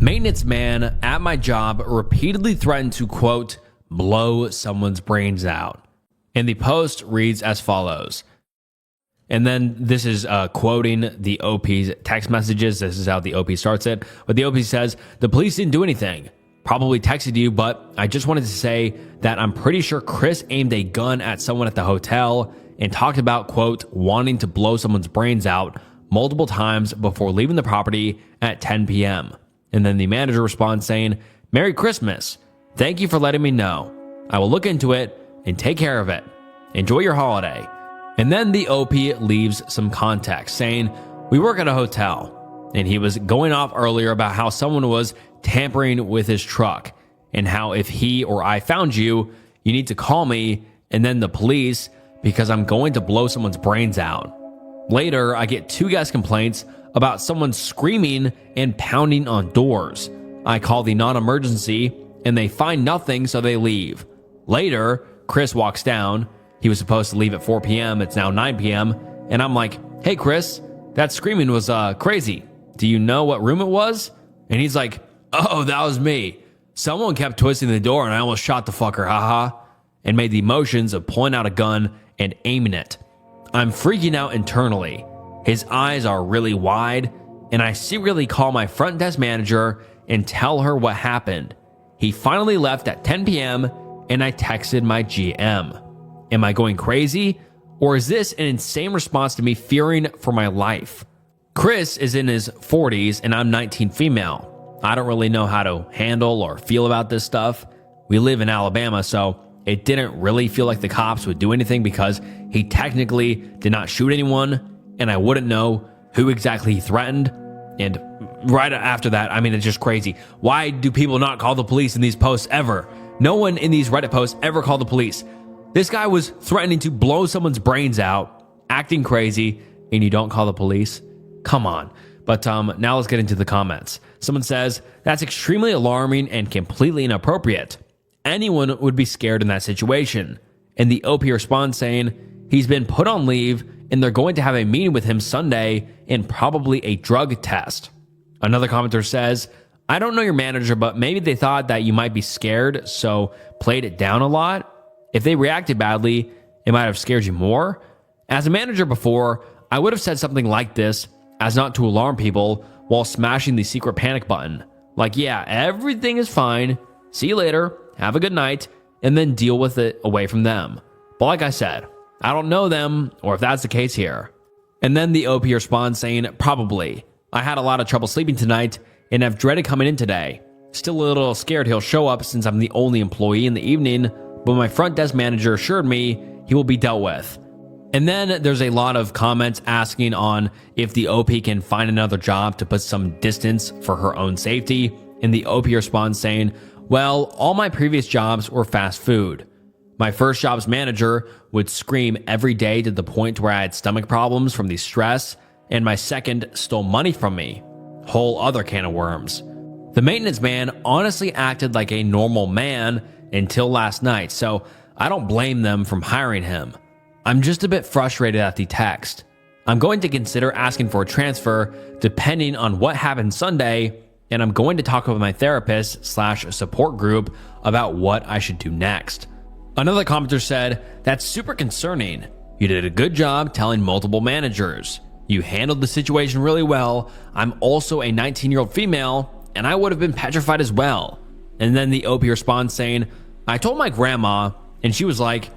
Maintenance man at my job repeatedly threatened to, quote, blow someone's brains out. And the post reads as follows. And then this is quoting the OP's text messages. This is how the OP starts it. But the OP says, the police didn't do anything. Probably texted you, but I just wanted to say that I'm pretty sure Chris aimed a gun at someone at the hotel and talked about, quote, wanting to blow someone's brains out multiple times before leaving the property at 10 p.m. And then the manager responds saying, Merry Christmas. Thank you for letting me know. I will look into it and take care of it. Enjoy your holiday. And then the OP leaves some context saying, we work at a hotel. And he was going off earlier about how someone was tampering with his truck and how if he or I found you, you need to call me and then the police because I'm going to blow someone's brains out. Later, I get 2 guest complaints about someone screaming and pounding on doors. I call the non-emergency and they find nothing, so they leave. Later, Chris walks down. He was supposed to leave at 4 p.m. It's now 9 p.m. And I'm like, hey, Chris, that screaming was crazy. Do you know what room it was? And he's like, oh, that was me. Someone kept twisting the door and I almost shot the fucker, haha, and made the motions of pulling out a gun and aiming it. I'm freaking out internally. His eyes are really wide, and I secretly call my front desk manager and tell her what happened. He finally left at 10 p.m., and I texted my GM. Am I going crazy? Or is this an insane response to me fearing for my life? Chris is in his 40s, and I'm 19 female. I don't really know how to handle or feel about this stuff. We live in Alabama, so it didn't really feel like the cops would do anything because he technically did not shoot anyone, and I wouldn't know who exactly he threatened. And right after that, I mean, it's just crazy. Why do people not call the police in these posts ever? No one in these Reddit posts ever called the police. This guy was threatening to blow someone's brains out, acting crazy, and you don't call the police? Come on. But now let's get into the comments. Someone says, that's extremely alarming and completely inappropriate. Anyone would be scared in that situation. And the OP responds saying, he's been put on leave and they're going to have a meeting with him Sunday and probably a drug test. Another commenter says, I don't know your manager, but maybe they thought that you might be scared, so played it down a lot. If they reacted badly, it might have scared you more. As a manager before, I would have said something like this as not to alarm people while smashing the secret panic button. Like, yeah, everything is fine. See you later. Have a good night. And then deal with it away from them. But like I said, I don't know them or if that's the case here. And then the OP responds saying, probably. I had a lot of trouble sleeping tonight and have dreaded coming in today. Still a little scared he'll show up since I'm the only employee in the evening, but my front desk manager assured me he will be dealt with. And then there's a lot of comments asking on if the OP can find another job to put some distance for her own safety. And the OP responds saying, well, all my previous jobs were fast food. My first job's manager would scream every day to the point where I had stomach problems from the stress, and my second stole money from me. Whole other can of worms. The maintenance man honestly acted like a normal man until last night, so I don't blame them from hiring him. I'm just a bit frustrated at the text. I'm going to consider asking for a transfer depending on what happened Sunday, and I'm going to talk with my therapist/support group about what I should do next. Another commenter said, that's super concerning. You did a good job telling multiple managers. You handled the situation really well. I'm also a 19-year-old female, and I would have been petrified as well. And then the OP responds saying, I told my grandma, and she was like,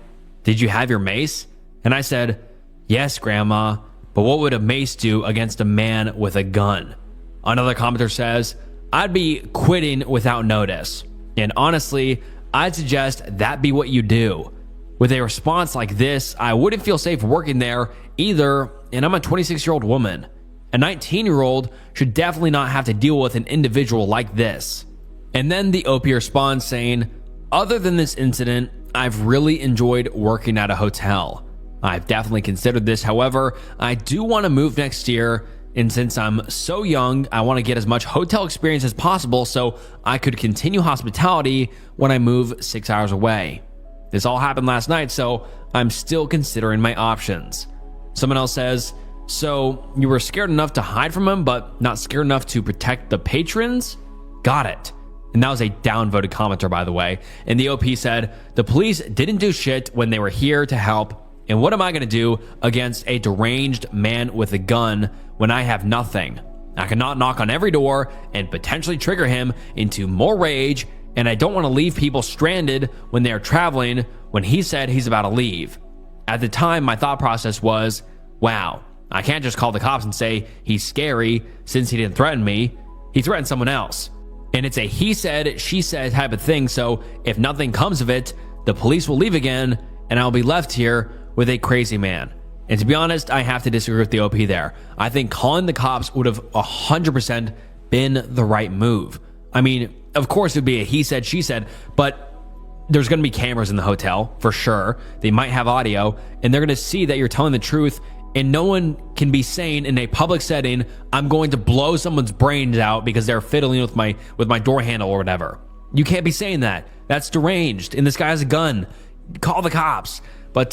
did you have your mace? And I said, yes, grandma, but what would a mace do against a man with a gun? Another commenter says, I'd be quitting without notice. And honestly, I'd suggest that be what you do. With a response like this, I wouldn't feel safe working there either, and I'm a 26-year-old woman. A 19-year-old should definitely not have to deal with an individual like this. And then the OP responds saying, other than this incident, I've really enjoyed working at a hotel. I've definitely considered this, however, I do want to move next year, and since I'm so young, I want to get as much hotel experience as possible so I could continue hospitality when I move 6 hours away. This all happened last night, so I'm still considering my options. Someone else says, so you were scared enough to hide from him, but not scared enough to protect the patrons? Got it. And that was a downvoted commenter, by the way. And the OP said, the police didn't do shit when they were here to help. And what am I going to do against a deranged man with a gun when I have nothing? I cannot knock on every door and potentially trigger him into more rage. And I don't want to leave people stranded when they are traveling when he said he's about to leave. At the time, my thought process was, wow, I can't just call the cops and say he's scary since he didn't threaten me. He threatened someone else. And it's a he said, she said type of thing. So if nothing comes of it, the police will leave again and I'll be left here with a crazy man. And to be honest, I have to disagree with the OP there. I think calling the cops would have 100% been the right move. I mean, of course it would be a he said, she said, but there's going to be cameras in the hotel for sure. They might have audio and they're going to see that you're telling the truth. And no one can be saying in a public setting, I'm going to blow someone's brains out because they're fiddling with my door handle or whatever. You can't be saying that. That's deranged. And this guy has a gun. Call the cops. But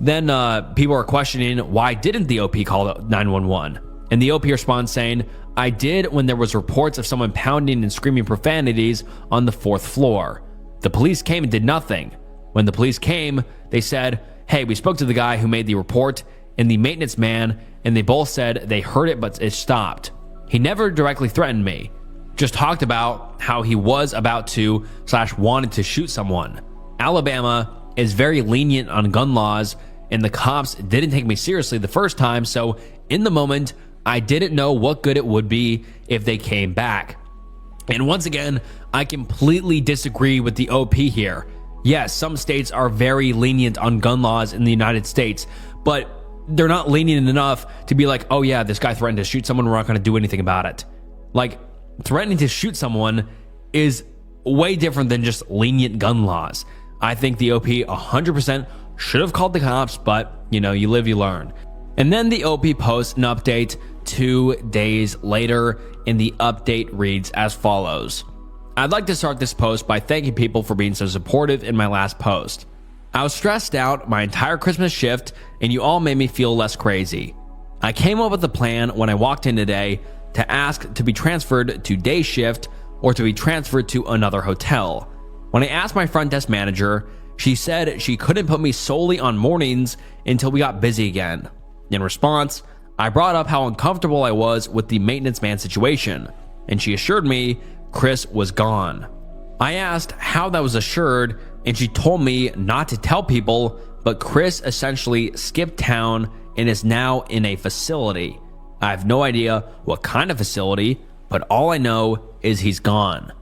then people are questioning, why didn't the OP call 911? And the OP responds saying, I did when there was reports of someone pounding and screaming profanities on the 4th floor. The police came and did nothing. When the police came, they said, hey, we spoke to the guy who made the report and the maintenance man, and they both said they heard it, but it stopped. He never directly threatened me, just talked about how he was about to / wanted to shoot someone. Alabama is very lenient on gun laws, and the cops didn't take me seriously the first time, so in the moment, I didn't know what good it would be if they came back. And once again, I completely disagree with the OP here. Yes, some states are very lenient on gun laws in the United States, but they're not lenient enough to be like, oh yeah, this guy threatened to shoot someone, we're not going to do anything about it. Like, threatening to shoot someone is way different than just lenient gun laws. I think the OP 100% should have called the cops, but you know, you live, you learn. And then the OP posts an update 2 days later, and the update reads as follows. I'd like to start this post by thanking people for being so supportive in my last post. I was stressed out my entire Christmas shift, and you all made me feel less crazy. I came up with a plan when I walked in today to ask to be transferred to day shift or to be transferred to another hotel. When I asked my front desk manager, she said she couldn't put me solely on mornings until we got busy again. In response, I brought up how uncomfortable I was with the maintenance man situation, and she assured me Chris was gone. I asked how that was assured, and she told me not to tell people, but Chris essentially skipped town and is now in a facility. I have no idea what kind of facility, but all I know is he's gone.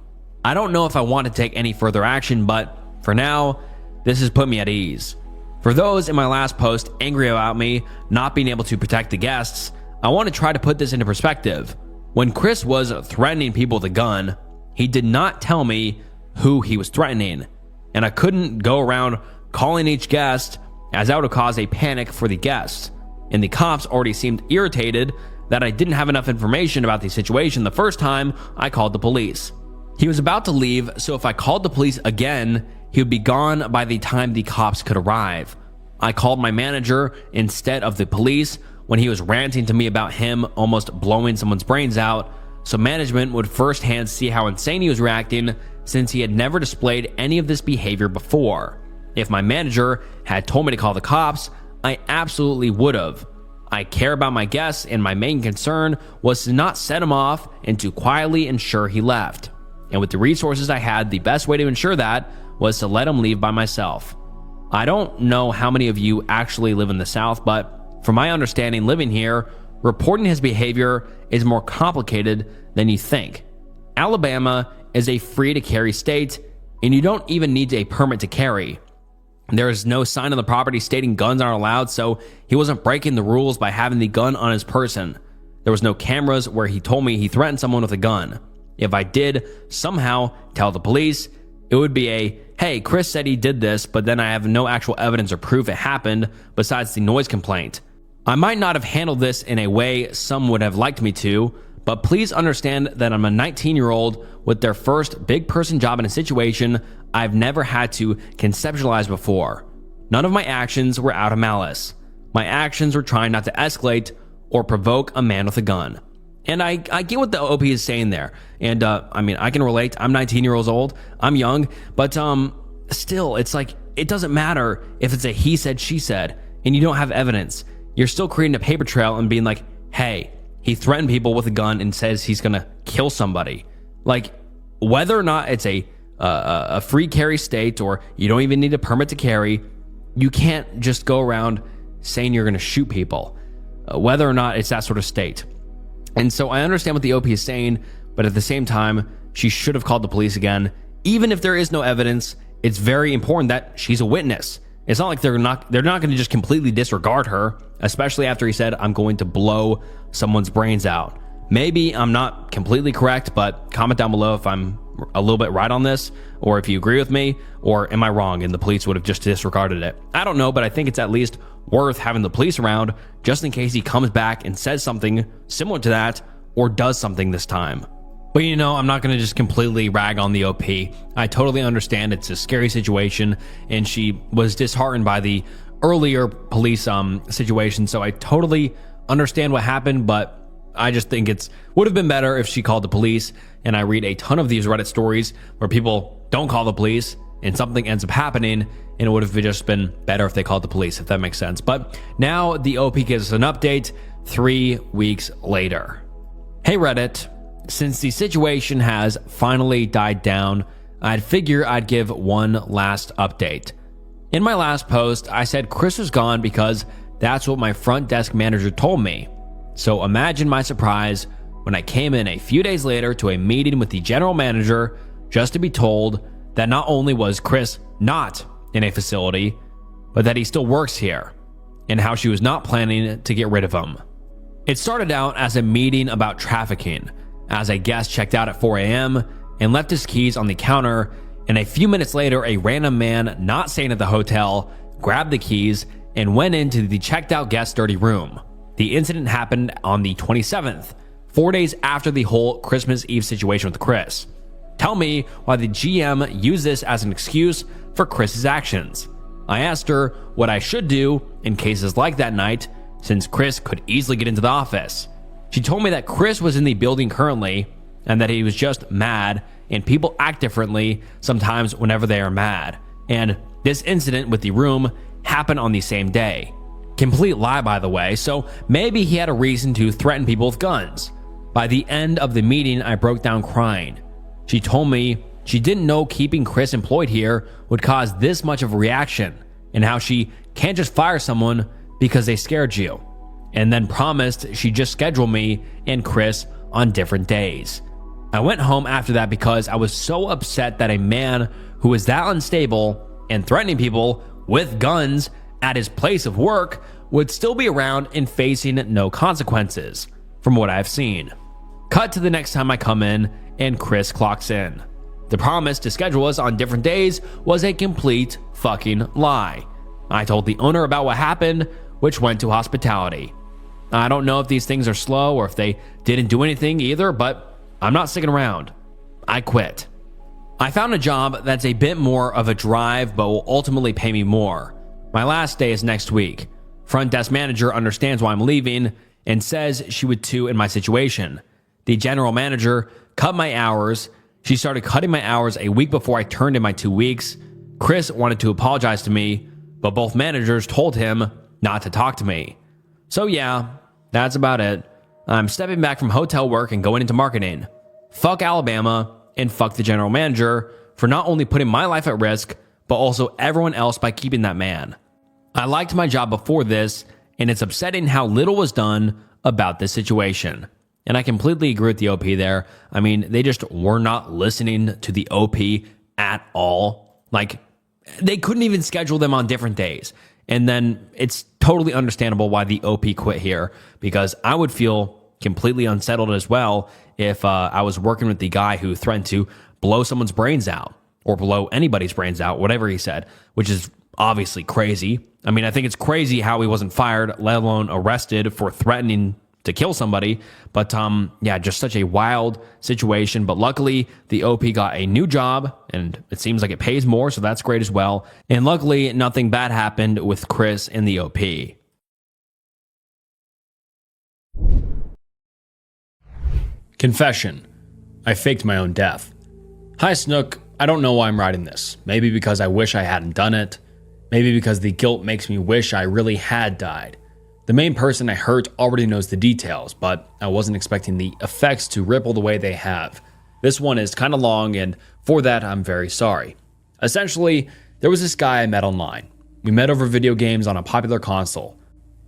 I don't know if I want to take any further action, but for now, this has put me at ease. For those in my last post angry about me not being able to protect the guests, I want to try to put this into perspective. When Chris was threatening people with a gun, he did not tell me who he was threatening, and I couldn't go around calling each guest, as that would have caused a panic for the guests. And the cops already seemed irritated that I didn't have enough information about the situation the first time I called the police. He was about to leave, so if I called the police again, he would be gone by the time the cops could arrive. I called my manager instead of the police when he was ranting to me about him almost blowing someone's brains out, so management would firsthand see how insane he was reacting since he had never displayed any of this behavior before. If my manager had told me to call the cops, I absolutely would have. I care about my guests, and my main concern was to not set him off and to quietly ensure he left. And with the resources I had, the best way to ensure that was to let him leave by myself. I don't know how many of you actually live in the South, but from my understanding living here, reporting his behavior is more complicated than you think. Alabama is a free-to-carry state, and you don't even need a permit to carry. There is no sign on the property stating guns aren't allowed, so he wasn't breaking the rules by having the gun on his person. There was no cameras where he told me he threatened someone with a gun. If I did somehow tell the police, it would be a, hey, Chris said he did this, but then I have no actual evidence or proof it happened besides the noise complaint. I might not have handled this in a way some would have liked me to, but please understand that I'm a 19-year-old with their first big person job in a situation I've never had to conceptualize before. None of my actions were out of malice. My actions were trying not to escalate or provoke a man with a gun. And I get what the OP is saying there. And I mean, I can relate. I'm 19 years old. I'm young. But still, it's like, it doesn't matter if it's a he said, she said, and you don't have evidence. You're still creating a paper trail and being like, hey, he threatened people with a gun and says he's going to kill somebody. Like, whether or not it's a free carry state or you don't even need a permit to carry, you can't just go around saying you're going to shoot people, whether or not it's that sort of state. And so I understand what the OP is saying, but at the same time, she should have called the police again. Even if there is no evidence, it's very important that she's a witness. It's not like they're not going to just completely disregard her, especially after he said, I'm going to blow someone's brains out. Maybe I'm not completely correct, but comment down below if I'm a little bit right on this, or if you agree with me, or am I wrong and the police would have just disregarded it. I don't know, but I think it's at least worth having the police around just in case he comes back and says something similar to that or does something this time. But you know, I'm not going to just completely rag on the OP. I totally understand it's a scary situation and she was disheartened by the earlier police situation, so I totally understand what happened, but I just think it's would have been better if she called the police. And I read a ton of these Reddit stories where people don't call the police and something ends up happening, and it would have just been better if they called the police, if that makes sense. But now the OP gives us an update 3 weeks later. Hey Reddit, since the situation has finally died down, I'd figure I'd give one last update. In my last post, I said Chris was gone because that's what my front desk manager told me. So imagine my surprise when I came in a few days later to a meeting with the general manager just to be told that not only was Chris not in a facility, but that he still works here, and how she was not planning to get rid of him. It started out as a meeting about trafficking, as a guest checked out at 4 a.m. and left his keys on the counter, and a few minutes later a random man not staying at the hotel grabbed the keys and went into the checked out guest's dirty room. The incident happened on the 27th, 4 days after the whole Christmas Eve situation with Chris. Tell me why the GM used this as an excuse for Chris's actions. I asked her what I should do in cases like that night, since Chris could easily get into the office. She told me that Chris was in the building currently and that he was just mad, and people act differently sometimes whenever they are mad. And this incident with the room happened on the same day. Complete lie, by the way, so maybe he had a reason to threaten people with guns. By the end of the meeting, I broke down crying. She told me she didn't know keeping Chris employed here would cause this much of a reaction, and how she can't just fire someone because they scared you, and then promised she'd just schedule me and Chris on different days. I went home after that because I was so upset that a man who was that unstable and threatening people with guns at his place of work would still be around and facing no consequences, from what I've seen. Cut to the next time I come in and Chris clocks in. The promise to schedule us on different days was a complete fucking lie. I told the owner about what happened, which went to hospitality. I don't know if these things are slow or if they didn't do anything either, but I'm not sticking around. I quit. I found a job that's a bit more of a drive but will ultimately pay me more. My last day is next week. Front desk manager understands why I'm leaving and says she would too in my situation. The general manager cut my hours. She started cutting my hours a week before I turned in my 2 weeks. Chris wanted to apologize to me, but both managers told him not to talk to me. So yeah, that's about it. I'm stepping back from hotel work and going into marketing. Fuck Alabama and fuck the general manager for not only putting my life at risk, but also everyone else by keeping that man. I liked my job before this, and it's upsetting how little was done about this situation. And I completely agree with the OP there. I mean, they just were not listening to the OP at all. Like, they couldn't even schedule them on different days. And then it's totally understandable why the OP quit here, because I would feel completely unsettled as well if I was working with the guy who threatened to blow someone's brains out or blow anybody's brains out, whatever he said, which is obviously crazy. I mean, I think it's crazy how he wasn't fired, let alone arrested for threatening to kill somebody. But yeah, just such a wild situation. But luckily, the OP got a new job, and it seems like it pays more, so that's great as well. And luckily, nothing bad happened with Chris and the OP. Confession. I faked my own death. Hi Snook, I don't know why I'm writing this. Maybe because I wish I hadn't done it. Maybe because the guilt makes me wish I really had died. The main person I hurt already knows the details, but I wasn't expecting the effects to ripple the way they have. This one is kind of long, and for that I'm very sorry. Essentially, there was this guy I met online. We met over video games on a popular console.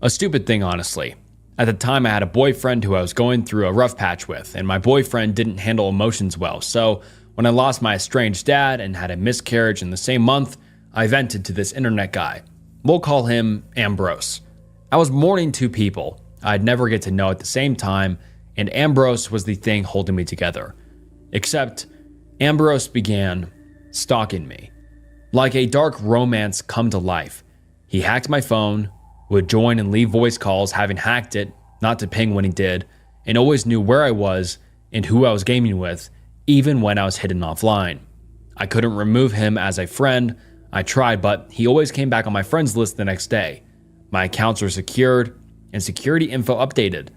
A stupid thing, honestly. At the time, I had a boyfriend who I was going through a rough patch with, and my boyfriend didn't handle emotions well, so when I lost my estranged dad and had a miscarriage in the same month, I vented to this internet guy. We'll call him Ambrose. I was mourning two people I'd never get to know at the same time, and Ambrose was the thing holding me together. Except, Ambrose began stalking me. Like a dark romance come to life. He hacked my phone, would join and leave voice calls having hacked it, not to ping when he did, and always knew where I was and who I was gaming with, even when I was hidden offline. I couldn't remove him as a friend. I tried, but he always came back on my friends list the next day. My accounts were secured and security info updated.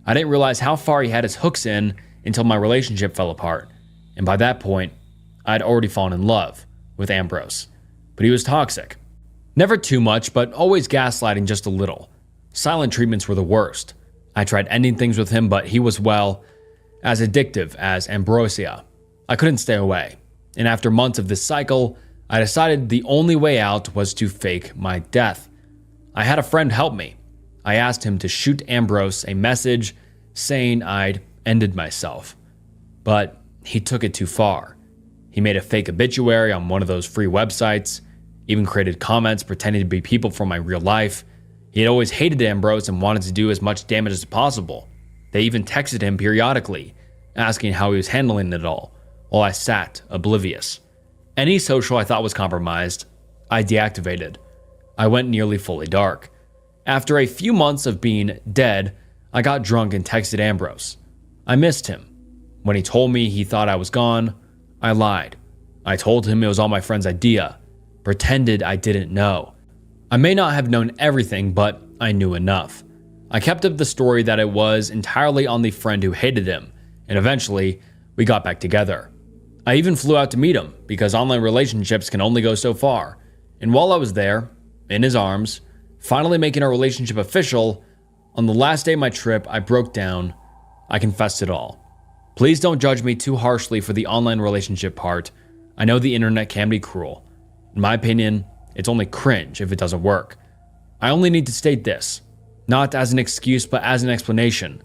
I didn't realize how far he had his hooks in until my relationship fell apart. And by that point, I'd already fallen in love with Ambrose. But he was toxic. Never too much, but always gaslighting just a little. Silent treatments were the worst. I tried ending things with him, but he was, well, as addictive as ambrosia. I couldn't stay away. And after months of this cycle, I decided the only way out was to fake my death. I had a friend help me. I asked him to shoot Ambrose a message saying I'd ended myself. But he took it too far. He made a fake obituary on one of those free websites, even created comments pretending to be people from my real life. He had always hated Ambrose and wanted to do as much damage as possible. They even texted him periodically, asking how he was handling it all, while I sat oblivious. Any social I thought was compromised, I deactivated. I went nearly fully dark. After a few months of being dead, I got drunk and texted Ambrose. I missed him. When he told me he thought I was gone, I lied. I told him it was all my friend's idea, pretended I didn't know. I may not have known everything, but I knew enough. I kept up the story that it was entirely on the friend who hated him, and eventually, we got back together. I even flew out to meet him, because online relationships can only go so far. And while I was there, in his arms, finally making our relationship official, on the last day of my trip, I broke down. I confessed it all. Please don't judge me too harshly for the online relationship part. I know the internet can be cruel. In my opinion, it's only cringe if it doesn't work. I only need to state this, not as an excuse but as an explanation.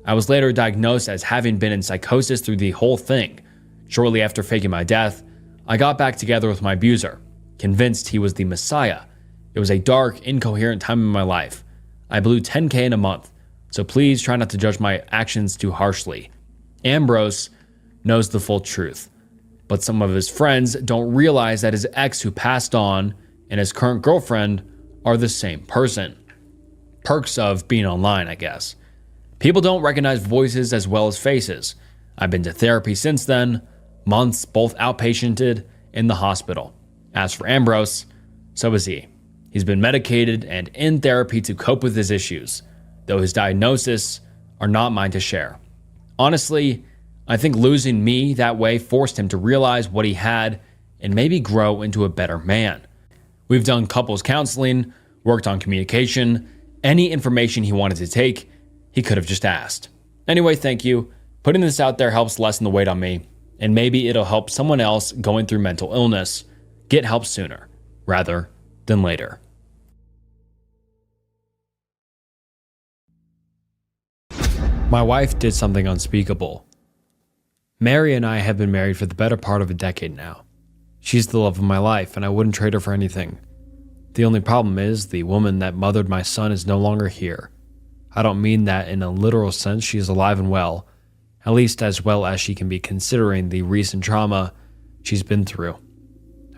I was later diagnosed as having been in psychosis through the whole thing. Shortly after faking my death, I got back together with my abuser, convinced he was the Messiah. It was a dark, incoherent time in my life. I blew $10K in a month, so please try not to judge my actions too harshly. Ambrose knows the full truth, but some of his friends don't realize that his ex who passed on and his current girlfriend are the same person. Perks of being online, I guess. People don't recognize voices as well as faces. I've been to therapy since then, months both outpatiented in the hospital. As for Ambrose, so is he. He's been medicated and in therapy to cope with his issues, though his diagnoses are not mine to share. Honestly, I think losing me that way forced him to realize what he had and maybe grow into a better man. We've done couples counseling, worked on communication, any information he wanted to take, he could have just asked. Anyway, thank you. Putting this out there helps lessen the weight on me, and maybe it'll help someone else going through mental illness get help sooner, rather than later. My wife did something unspeakable. Mary and I have been married for the better part of a decade now. She's the love of my life, and I wouldn't trade her for anything. The only problem is the woman that mothered my son is no longer here. I don't mean that in a literal sense. She is alive and well, at least as well as she can be considering the recent trauma she's been through.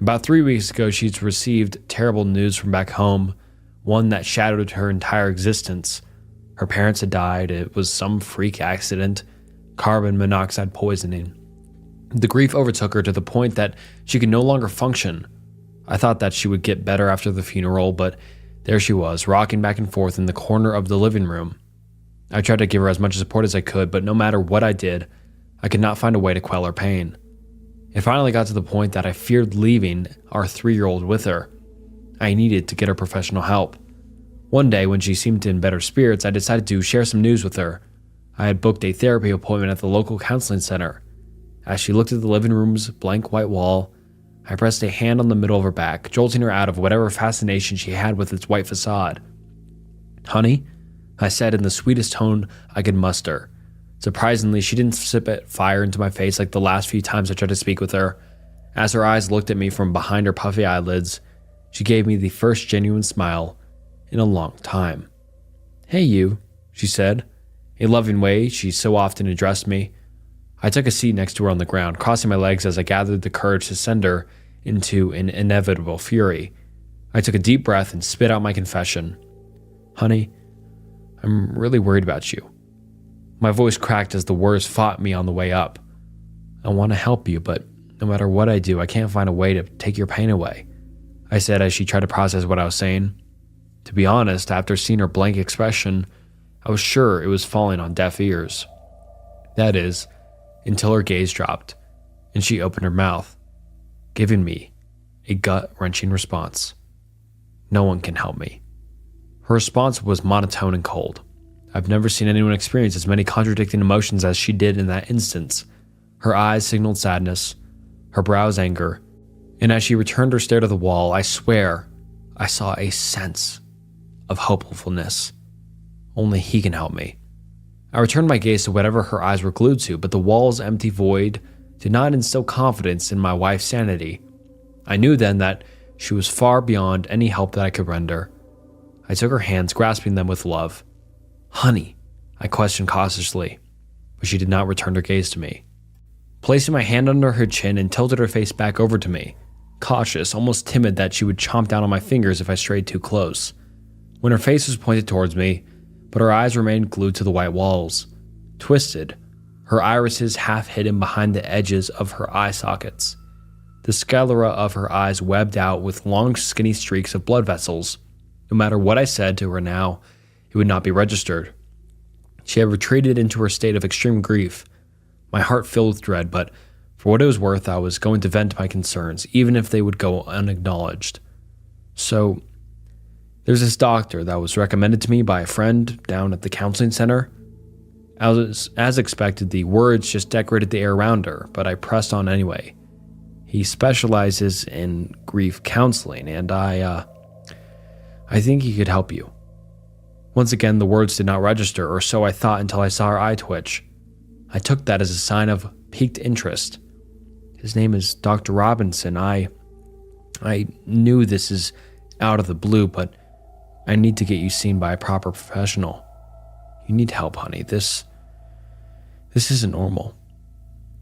About 3 weeks ago, she's received terrible news from back home, one that shadowed her entire existence. Her parents had died. It was some freak accident, carbon monoxide poisoning. The grief overtook her to the point that she could no longer function. I thought that she would get better after the funeral, but there she was, rocking back and forth in the corner of the living room. I tried to give her as much support as I could, but no matter what I did, I could not find a way to quell her pain. It finally got to the point that I feared leaving our 3-year-old with her. I needed to get her professional help. One day, when she seemed in better spirits, I decided to share some news with her. I had booked a therapy appointment at the local counseling center. As she looked at the living room's blank white wall, I pressed a hand on the middle of her back, jolting her out of whatever fascination she had with its white facade. "Honey," I said in the sweetest tone I could muster. Surprisingly, she didn't spit fire into my face like the last few times I tried to speak with her. As her eyes looked at me from behind her puffy eyelids, she gave me the first genuine smile in a long time. "Hey you," she said, a loving way she so often addressed me. I took a seat next to her on the ground, crossing my legs as I gathered the courage to send her into an inevitable fury. I took a deep breath and spit out my confession. "Honey, I'm really worried about you." My voice cracked as the words fought me on the way up. "I want to help you, but no matter what I do, I can't find a way to take your pain away," I said as she tried to process what I was saying. To be honest, after seeing her blank expression, I was sure it was falling on deaf ears. That is, until her gaze dropped, and she opened her mouth, giving me a gut-wrenching response. "No one can help me." Her response was monotone and cold. I've never seen anyone experience as many contradicting emotions as she did in that instance. Her eyes signaled sadness, her brows anger, and as she returned her stare to the wall, I swear I saw a sense of hopefulness. Only he can help me. I returned my gaze to whatever her eyes were glued to, but the wall's empty void did not instill confidence in my wife's sanity. I knew then that she was far beyond any help that I could render. I took her hands, grasping them with love. "Honey," I questioned cautiously, but she did not return her gaze to me. Placing my hand under her chin and tilted her face back over to me, cautious, almost timid that she would chomp down on my fingers if I strayed too close. When her face was pointed towards me, but her eyes remained glued to the white walls, twisted, her irises half hidden behind the edges of her eye sockets. The sclera of her eyes webbed out with long skinny streaks of blood vessels. No matter what I said to her now, it would not be registered. She had retreated into her state of extreme grief. My heart filled with dread, but for what it was worth, I was going to vent my concerns, even if they would go unacknowledged. "So, there's this doctor that was recommended to me by a friend down at the counseling center." As expected, the words just decorated the air around her, but I pressed on anyway. "He specializes in grief counseling, and I think he could help you." Once again, the words did not register, or so I thought until I saw her eye twitch. I took that as a sign of piqued interest. "His name is Dr. Robinson. I knew this is out of the blue, but I need to get you seen by a proper professional. You need help, honey. This isn't normal."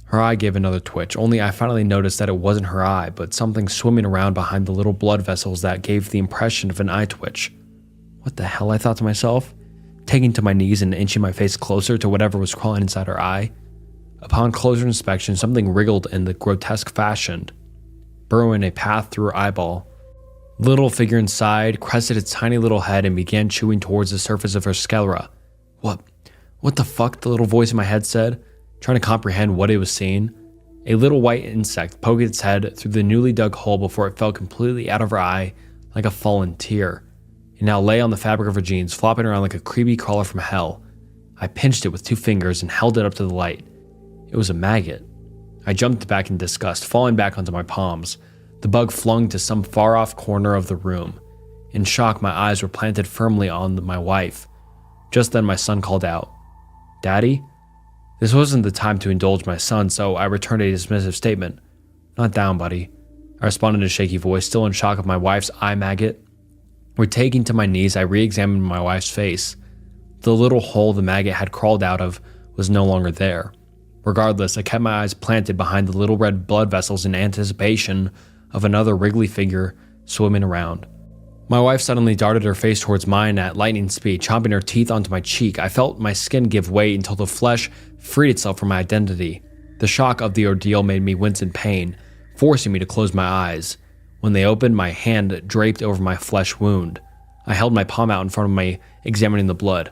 Her eye gave another twitch, only I finally noticed that it wasn't her eye, but something swimming around behind the little blood vessels that gave the impression of an eye twitch. What the hell, I thought to myself, taking to my knees and inching my face closer to whatever was crawling inside her eye. Upon closer inspection, something wriggled in the grotesque fashion, burrowing a path through her eyeball. The little figure inside crested its tiny little head and began chewing towards the surface of her sclera. What the fuck, the little voice in my head said, trying to comprehend what it was seeing. A little white insect poked its head through the newly dug hole before it fell completely out of her eye like a fallen tear. It now lay on the fabric of her jeans, flopping around like a creepy crawler from hell. I pinched it with 2 fingers and held it up to the light. It was a maggot. I jumped back in disgust, falling back onto my palms. The bug flung to some far-off corner of the room. In shock, my eyes were planted firmly on my wife. Just then, my son called out, "Daddy?" This wasn't the time to indulge my son, so I returned a dismissive statement. "Not down, buddy," I responded in a shaky voice, still in shock of my wife's eye maggot. Taking to my knees, I re-examined my wife's face. The little hole the maggot had crawled out of was no longer there. Regardless, I kept my eyes planted behind the little red blood vessels in anticipation of another wriggly figure swimming around. My wife suddenly darted her face towards mine at lightning speed, chomping her teeth onto my cheek. I felt my skin give way until the flesh freed itself from my identity. The shock of the ordeal made me wince in pain, forcing me to close my eyes. When they opened, my hand draped over my flesh wound. I held my palm out in front of me, examining the blood.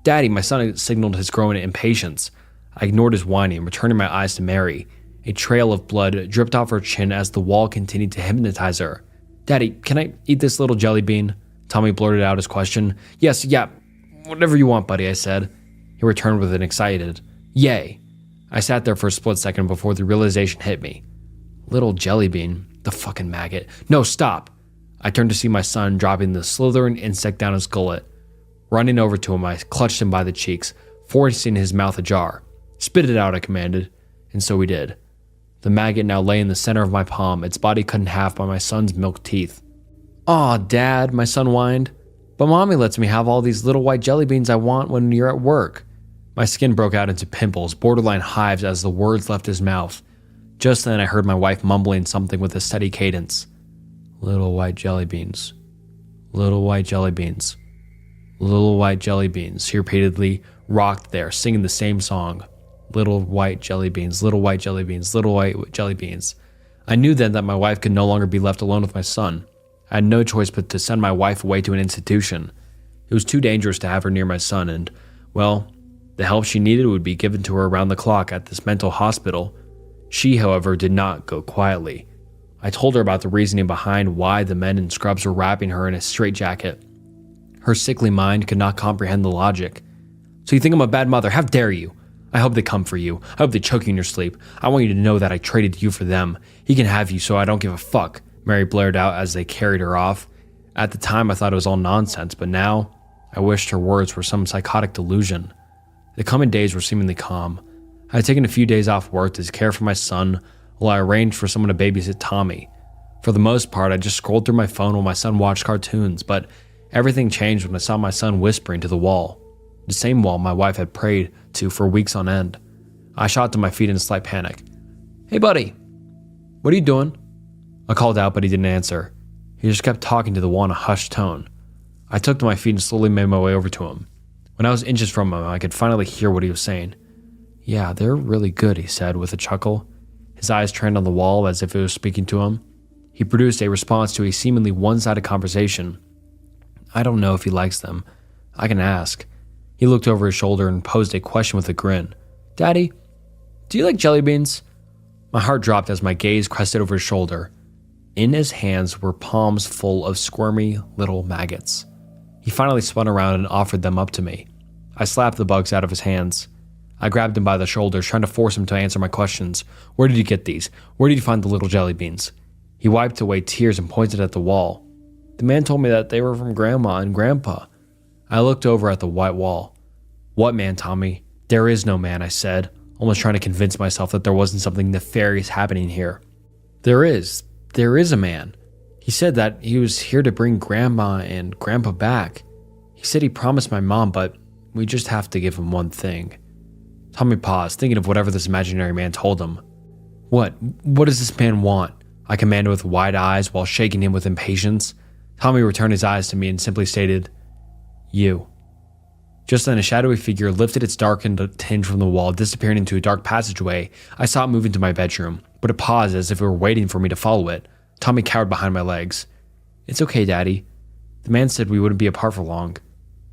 "Daddy," my son signaled his growing impatience. I ignored his whining, returning my eyes to Mary. A trail of blood dripped off her chin as the wall continued to hypnotize her. "Daddy, can I eat this little jelly bean?" Tommy blurted out his question. "Yes, yeah, whatever you want, buddy," I said. He returned with an excited, "Yay." I sat there for a split second before the realization hit me. Little jelly bean, the fucking maggot. "No, stop." I turned to see my son dropping the slithering insect down his gullet. Running over to him, I clutched him by the cheeks, forcing his mouth ajar. "Spit it out," I commanded, and so he did. The maggot now lay in the center of my palm, its body cut in half by my son's milk teeth. "Aw, Dad," my son whined. "But Mommy lets me have all these little white jelly beans I want when you're at work." My skin broke out into pimples, borderline hives as the words left his mouth. Just then I heard my wife mumbling something with a steady cadence. "Little white jelly beans. Little white jelly beans. Little white jelly beans." She repeatedly rocked there, singing the same song. Little white jelly beans, little white jelly beans, little white jelly beans. I knew then that my wife could no longer be left alone with my son. I had no choice but to send my wife away to an institution. It was too dangerous to have her near my son, and, well, the help she needed would be given to her around the clock at this mental hospital. She, however, did not go quietly. I told her about the reasoning behind why the men in scrubs were wrapping her in a straitjacket. Her sickly mind could not comprehend the logic. "So you think I'm a bad mother? How dare you? I hope they come for you. I hope they choke you in your sleep. I want you to know that I traded you for them. He can have you, so I don't give a fuck," Mary blared out as they carried her off. At the time, I thought it was all nonsense, but now, I wished her words were some psychotic delusion. The coming days were seemingly calm. I had taken a few days off work to care for my son while I arranged for someone to babysit Tommy. For the most part, I just scrolled through my phone while my son watched cartoons, but everything changed when I saw my son whispering to the wall. The same wall my wife had prayed to for weeks on end. I shot to my feet in a slight panic. "Hey, buddy, what are you doing?" I called out, but he didn't answer. He just kept talking to the wall in a hushed tone. I took to my feet and slowly made my way over to him. When I was inches from him, I could finally hear what he was saying. "Yeah, they're really good," he said with a chuckle. His eyes trained on the wall as if it was speaking to him. He produced a response to a seemingly one-sided conversation. "I don't know if he likes them. I can ask." He looked over his shoulder and posed a question with a grin. "Daddy, do you like jelly beans?" My heart dropped as my gaze crested over his shoulder. In his hands were palms full of squirmy little maggots. He finally spun around and offered them up to me. I slapped the bugs out of his hands. I grabbed him by the shoulders, trying to force him to answer my questions. "Where did you get these? Where did you find the little jelly beans?" He wiped away tears and pointed at the wall. "The man told me that they were from Grandma and Grandpa." I looked over at the white wall. "What man, Tommy? There is no man," I said, almost trying to convince myself that there wasn't something nefarious happening here. There is a man. He said that he was here to bring Grandma and Grandpa back. He said he promised my mom, but we just have to give him one thing." Tommy paused, thinking of whatever this imaginary man told him. What does this man want?" I commanded with wide eyes while shaking him with impatience. Tommy returned his eyes to me and simply stated, "You." Just then a shadowy figure lifted its darkened tinge from the wall, disappearing into a dark passageway. I saw it move into my bedroom, but it paused as if it were waiting for me to follow it. Tommy cowered behind my legs. "It's okay, Daddy. The man said we wouldn't be apart for long.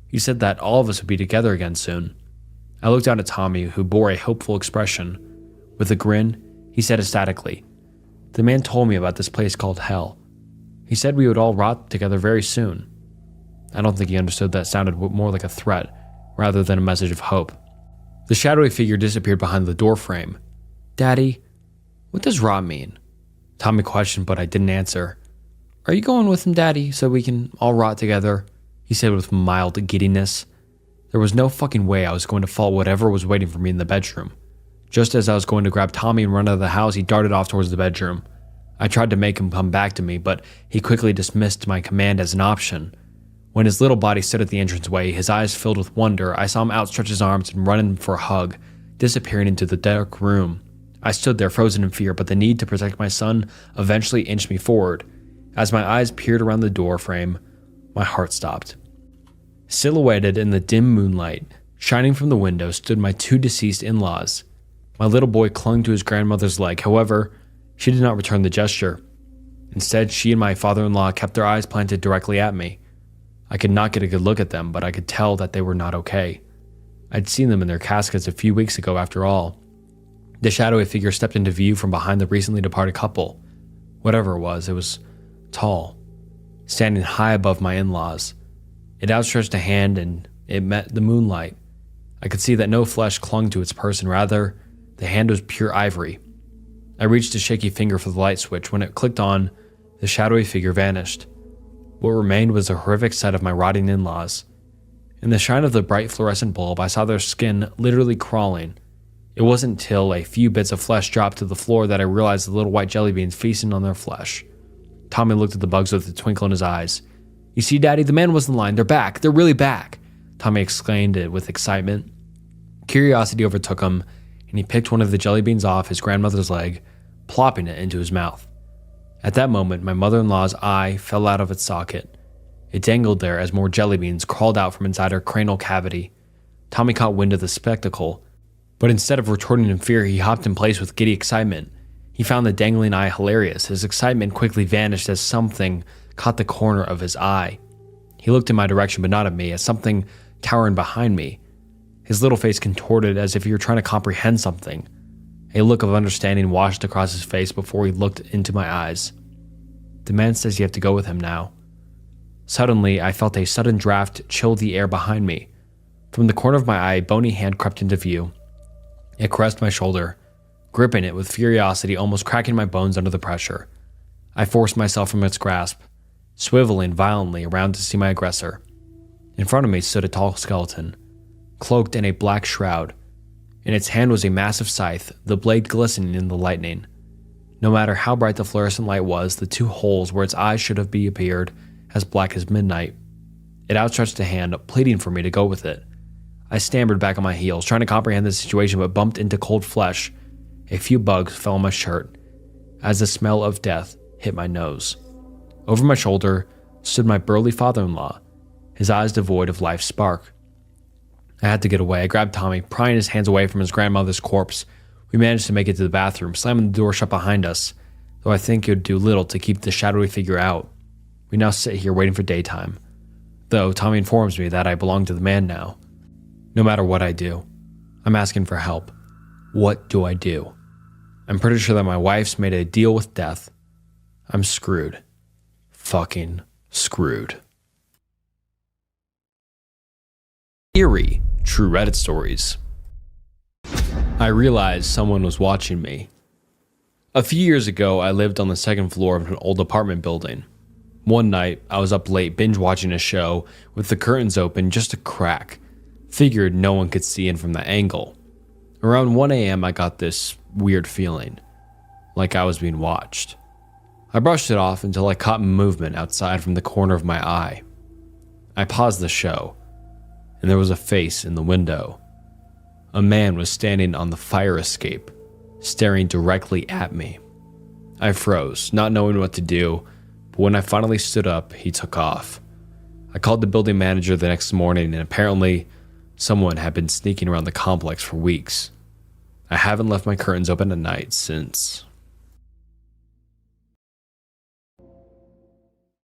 He said that all of us would be together again soon." I looked down at Tommy, who bore a hopeful expression. With a grin, he said ecstatically, "The man told me about this place called Hell. He said we would all rot together very soon." I don't think he understood that sounded more like a threat rather than a message of hope. The shadowy figure disappeared behind the door frame. "Daddy, what does rot mean?" Tommy questioned, but I didn't answer. "Are you going with him, Daddy, so we can all rot together?" he said with mild giddiness. There was no fucking way I was going to follow whatever was waiting for me in the bedroom. Just as I was going to grab Tommy and run out of the house, he darted off towards the bedroom. I tried to make him come back to me, but he quickly dismissed my command as an option. When his little body stood at the entranceway, his eyes filled with wonder, I saw him outstretch his arms and run in for a hug, disappearing into the dark room. I stood there frozen in fear, but the need to protect my son eventually inched me forward. As my eyes peered around the door frame, my heart stopped. Silhouetted in the dim moonlight, shining from the window, stood my two deceased in-laws. My little boy clung to his grandmother's leg. However, she did not return the gesture. Instead, she and my father-in-law kept their eyes planted directly at me. I could not get a good look at them, but I could tell that they were not okay. I'd seen them in their caskets a few weeks ago after all. The shadowy figure stepped into view from behind the recently departed couple. Whatever it was tall, standing high above my in-laws. It outstretched a hand and it met the moonlight. I could see that no flesh clung to its person, rather, the hand was pure ivory. I reached a shaky finger for the light switch. When it clicked on, the shadowy figure vanished. What remained was a horrific sight of my rotting in-laws. In the shine of the bright fluorescent bulb, I saw their skin literally crawling. It wasn't until a few bits of flesh dropped to the floor that I realized the little white jelly beans feasting on their flesh. Tommy looked at the bugs with a twinkle in his eyes. "You see, Daddy, the man wasn't lying. They're back. They're really back," Tommy exclaimed it with excitement. Curiosity overtook him, and he picked one of the jelly beans off his grandmother's leg, plopping it into his mouth. At that moment, my mother-in-law's eye fell out of its socket. It dangled there as more jelly beans crawled out from inside her cranial cavity. Tommy caught wind of the spectacle, but instead of retorting in fear, he hopped in place with giddy excitement. He found the dangling eye hilarious. His excitement quickly vanished as something caught the corner of his eye. He looked in my direction, but not at me, as something towering behind me. His little face contorted as if he were trying to comprehend something. A look of understanding washed across his face before he looked into my eyes. "The man says you have to go with him now." Suddenly, I felt a sudden draft chill the air behind me. From the corner of my eye, a bony hand crept into view. It caressed my shoulder, gripping it with furiosity, almost cracking my bones under the pressure. I forced myself from its grasp, swiveling violently around to see my aggressor. In front of me stood a tall skeleton, cloaked in a black shroud. In its hand was a massive scythe, the blade glistening in the lightning. No matter how bright the fluorescent light was, the two holes where its eyes should have appeared as black as midnight. It outstretched a hand, pleading for me to go with it. I stammered back on my heels, trying to comprehend the situation, but bumped into cold flesh. A few bugs fell on my shirt as the smell of death hit my nose. Over my shoulder stood my burly father-in-law, his eyes devoid of life's spark. I had to get away. I grabbed Tommy, prying his hands away from his grandmother's corpse. We managed to make it to the bathroom, slamming the door shut behind us, though I think it would do little to keep the shadowy figure out. We now sit here waiting for daytime, though Tommy informs me that I belong to the man now. No matter what I do, I'm asking for help. What do I do? I'm pretty sure that my wife's made a deal with death. I'm screwed. Fucking screwed. Eerie True Reddit Stories. I realized someone was watching me. A few years ago, I lived on the second floor of an old apartment building. One night, I was up late binge watching a show with the curtains open just a crack. Figured no one could see in from the angle. Around 1 a.m., I got this weird feeling, like I was being watched. I brushed it off until I caught movement outside from the corner of my eye. I paused the show, and there was a face in the window. A man was standing on the fire escape, staring directly at me. I froze, not knowing what to do, but when I finally stood up, he took off. I called the building manager the next morning, and apparently someone had been sneaking around the complex for weeks. I haven't left my curtains open at night since.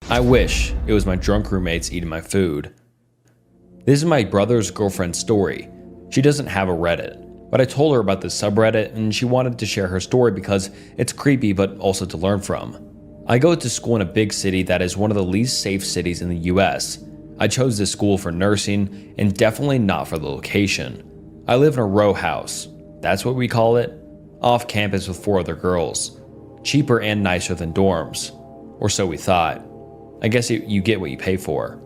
I wish it was my drunk roommates eating my food. This is my brother's girlfriend's story. She doesn't have a Reddit, but I told her about this subreddit and she wanted to share her story because it's creepy but also to learn from. I go to school in a big city that is one of the least safe cities in the US. I chose this school for nursing and definitely not for the location. I live in a row house, that's what we call it, off campus with 4 other girls. Cheaper and nicer than dorms, or so we thought. I guess you get what you pay for.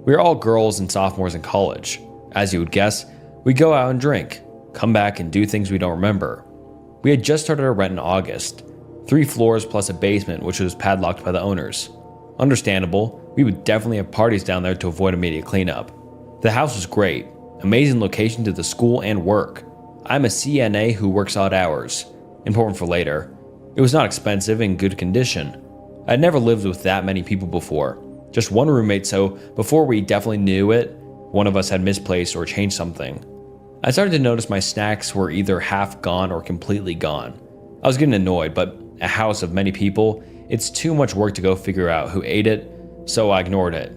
We're all girls and sophomores in college. As you would guess, we go out and drink, come back and do things we don't remember. We had just started our rent in August, 3 floors plus a basement which was padlocked by the owners. Understandable, we would definitely have parties down there to avoid immediate cleanup. The house was great, amazing location to the school and work. I'm a CNA who works odd hours, important for later. It was not expensive and good condition. I'd never lived with that many people before, just one roommate, so before we definitely knew it, one of us had misplaced or changed something. I started to notice my snacks were either half gone or completely gone. I was getting annoyed, but a house of many people, it's too much work to go figure out who ate it, so I ignored it.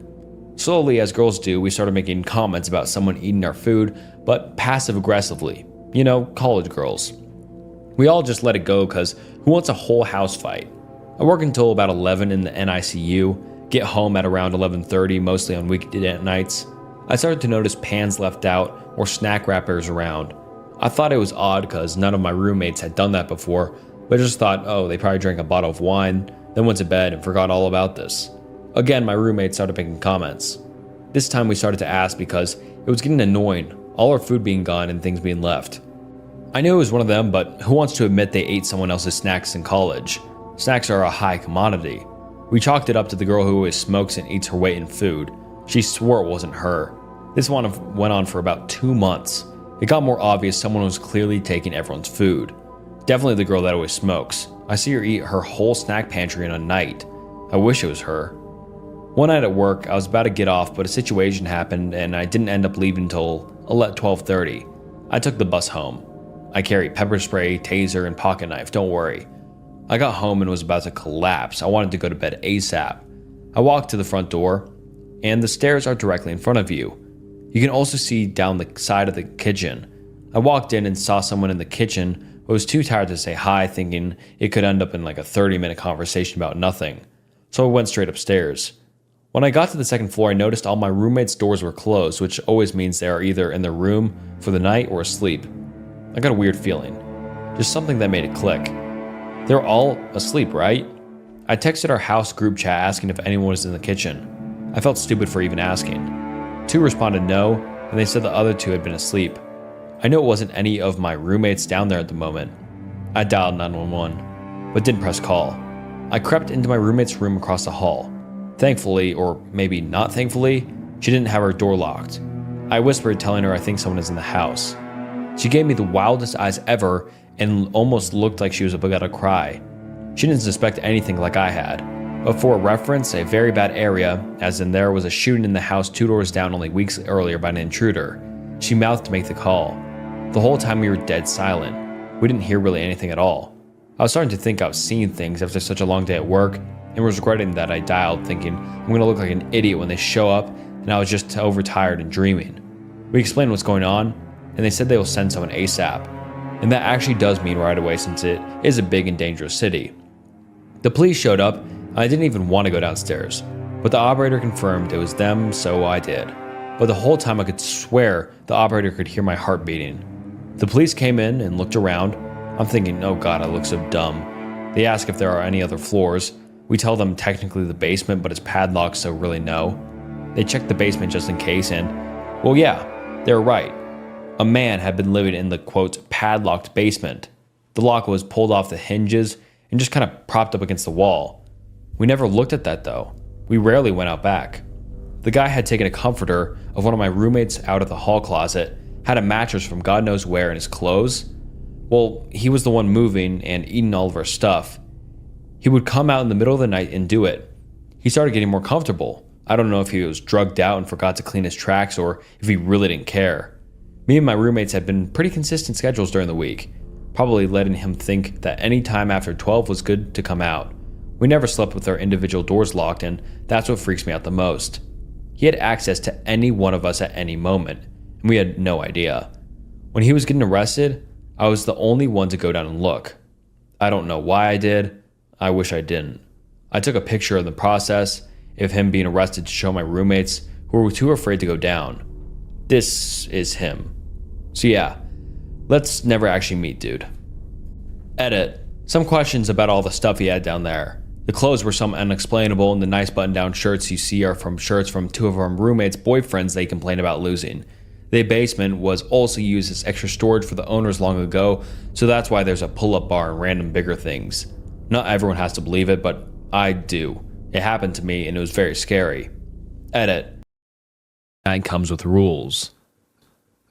Slowly, as girls do, we started making comments about someone eating our food, but passive-aggressively. You know, college girls. We all just let it go because who wants a whole house fight? I work until about 11 in the NICU, get home at around 11:30, mostly on weekday nights. I started to notice pans left out or snack wrappers around. I thought it was odd because none of my roommates had done that before, but I just thought, oh, they probably drank a bottle of wine, then went to bed and forgot all about this. Again, my roommates started making comments. This time we started to ask because it was getting annoying, all our food being gone and things being left. I knew it was one of them, but who wants to admit they ate someone else's snacks in college? Snacks are a high commodity. We chalked it up to the girl who always smokes and eats her weight in food. She swore it wasn't her. This one went on for about 2 months. It got more obvious someone was clearly taking everyone's food. Definitely the girl that always smokes. I see her eat her whole snack pantry in a night. I wish it was her. One night at work, I was about to get off, but a situation happened and I didn't end up leaving until 12:30. I took the bus home. I carry pepper spray, taser, and pocket knife, don't worry. I got home and was about to collapse. I wanted to go to bed ASAP. I walked to the front door, and the stairs are directly in front of you. You can also see down the side of the kitchen. I walked in and saw someone in the kitchen, but was too tired to say hi, thinking it could end up in like a 30-minute conversation about nothing. So I went straight upstairs. When I got to the second floor, I noticed all my roommates' doors were closed, which always means they are either in their room for the night or asleep. I got a weird feeling. Just something that made it click. They're all asleep, right? I texted our house group chat asking if anyone was in the kitchen. I felt stupid for even asking. 2 responded no, and they said the other 2 had been asleep. I knew it wasn't any of my roommates down there at the moment. I dialed 911, but didn't press call. I crept into my roommate's room across the hall. Thankfully, or maybe not thankfully, she didn't have her door locked. I whispered, telling her I think someone is in the house. She gave me the wildest eyes ever and almost looked like she was about to cry. She didn't suspect anything like I had. But for reference, a very bad area, as in there was a shooting in the house 2 doors down only weeks earlier by an intruder. She mouthed to make the call. The whole time we were dead silent. We didn't hear really anything at all. I was starting to think I was seeing things after such a long day at work, and was regretting that I dialed, thinking I'm going to look like an idiot when they show up, and I was just overtired and dreaming. We explained what's going on, and they said they will send someone ASAP. And that actually does mean right away, since it is a big and dangerous city. The police showed up, and I didn't even want to go downstairs, but the operator confirmed it was them, so I did. But the whole time I could swear the operator could hear my heart beating. The police came in and looked around. I'm thinking, oh god, I look so dumb. They ask if there are any other floors. We tell them technically the basement, but it's padlocked, so really no. They checked the basement just in case, and, well, yeah, they were right. A man had been living in the, quote, padlocked basement. The lock was pulled off the hinges and just kind of propped up against the wall. We never looked at that, though. We rarely went out back. The guy had taken a comforter of one of my roommates out of the hall closet, had a mattress from God knows where in his clothes. Well, he was the one moving and eating all of our stuff. He would come out in the middle of the night and do it. He started getting more comfortable. I don't know if he was drugged out and forgot to clean his tracks or if he really didn't care. Me and my roommates had been pretty consistent schedules during the week, probably letting him think that any time after 12 was good to come out. We never slept with our individual doors locked, and that's what freaks me out the most. He had access to any one of us at any moment, and we had no idea. When he was getting arrested, I was the only one to go down and look. I don't know why I did. I wish I didn't. I took a picture of the process of him being arrested to show my roommates, who were too afraid to go down. This is him. So yeah, let's never actually meet, dude. Edit. Some questions about all the stuff he had down there. The clothes were some unexplainable, and the nice button-down shirts you see are from shirts from 2 of our roommates' boyfriends they complained about losing. The basement was also used as extra storage for the owners long ago, so that's why there's a pull-up bar and random bigger things. Not everyone has to believe it, but I do. It happened to me, and it was very scary. Edit. That comes with rules.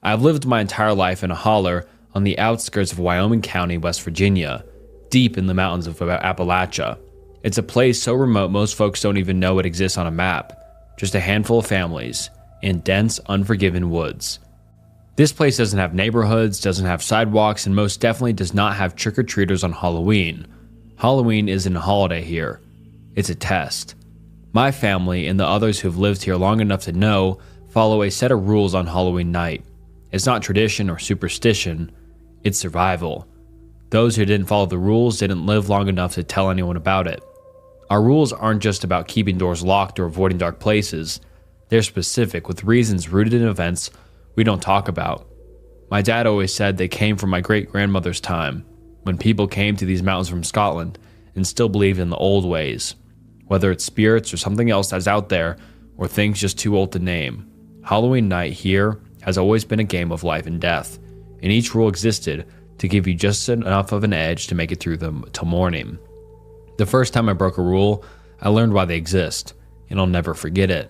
I've lived my entire life in a holler on the outskirts of Wyoming County, West Virginia, deep in the mountains of Appalachia. It's a place so remote most folks don't even know it exists on a map. Just a handful of families in dense, unforgiving woods. This place doesn't have neighborhoods, doesn't have sidewalks, and most definitely does not have trick-or-treaters on Halloween. Halloween isn't a holiday here. It's a test. My family and the others who've lived here long enough to know follow a set of rules on Halloween night. It's not tradition or superstition, it's survival. Those who didn't follow the rules didn't live long enough to tell anyone about it. Our rules aren't just about keeping doors locked or avoiding dark places. They're specific, with reasons rooted in events we don't talk about. My dad always said they came from my great-grandmother's time, when people came to these mountains from Scotland and still believed in the old ways. Whether it's spirits or something else that's out there, or things just too old to name, Halloween night here has always been a game of life and death, and each rule existed to give you just enough of an edge to make it through them till morning. The first time I broke a rule, I learned why they exist, and I'll never forget it.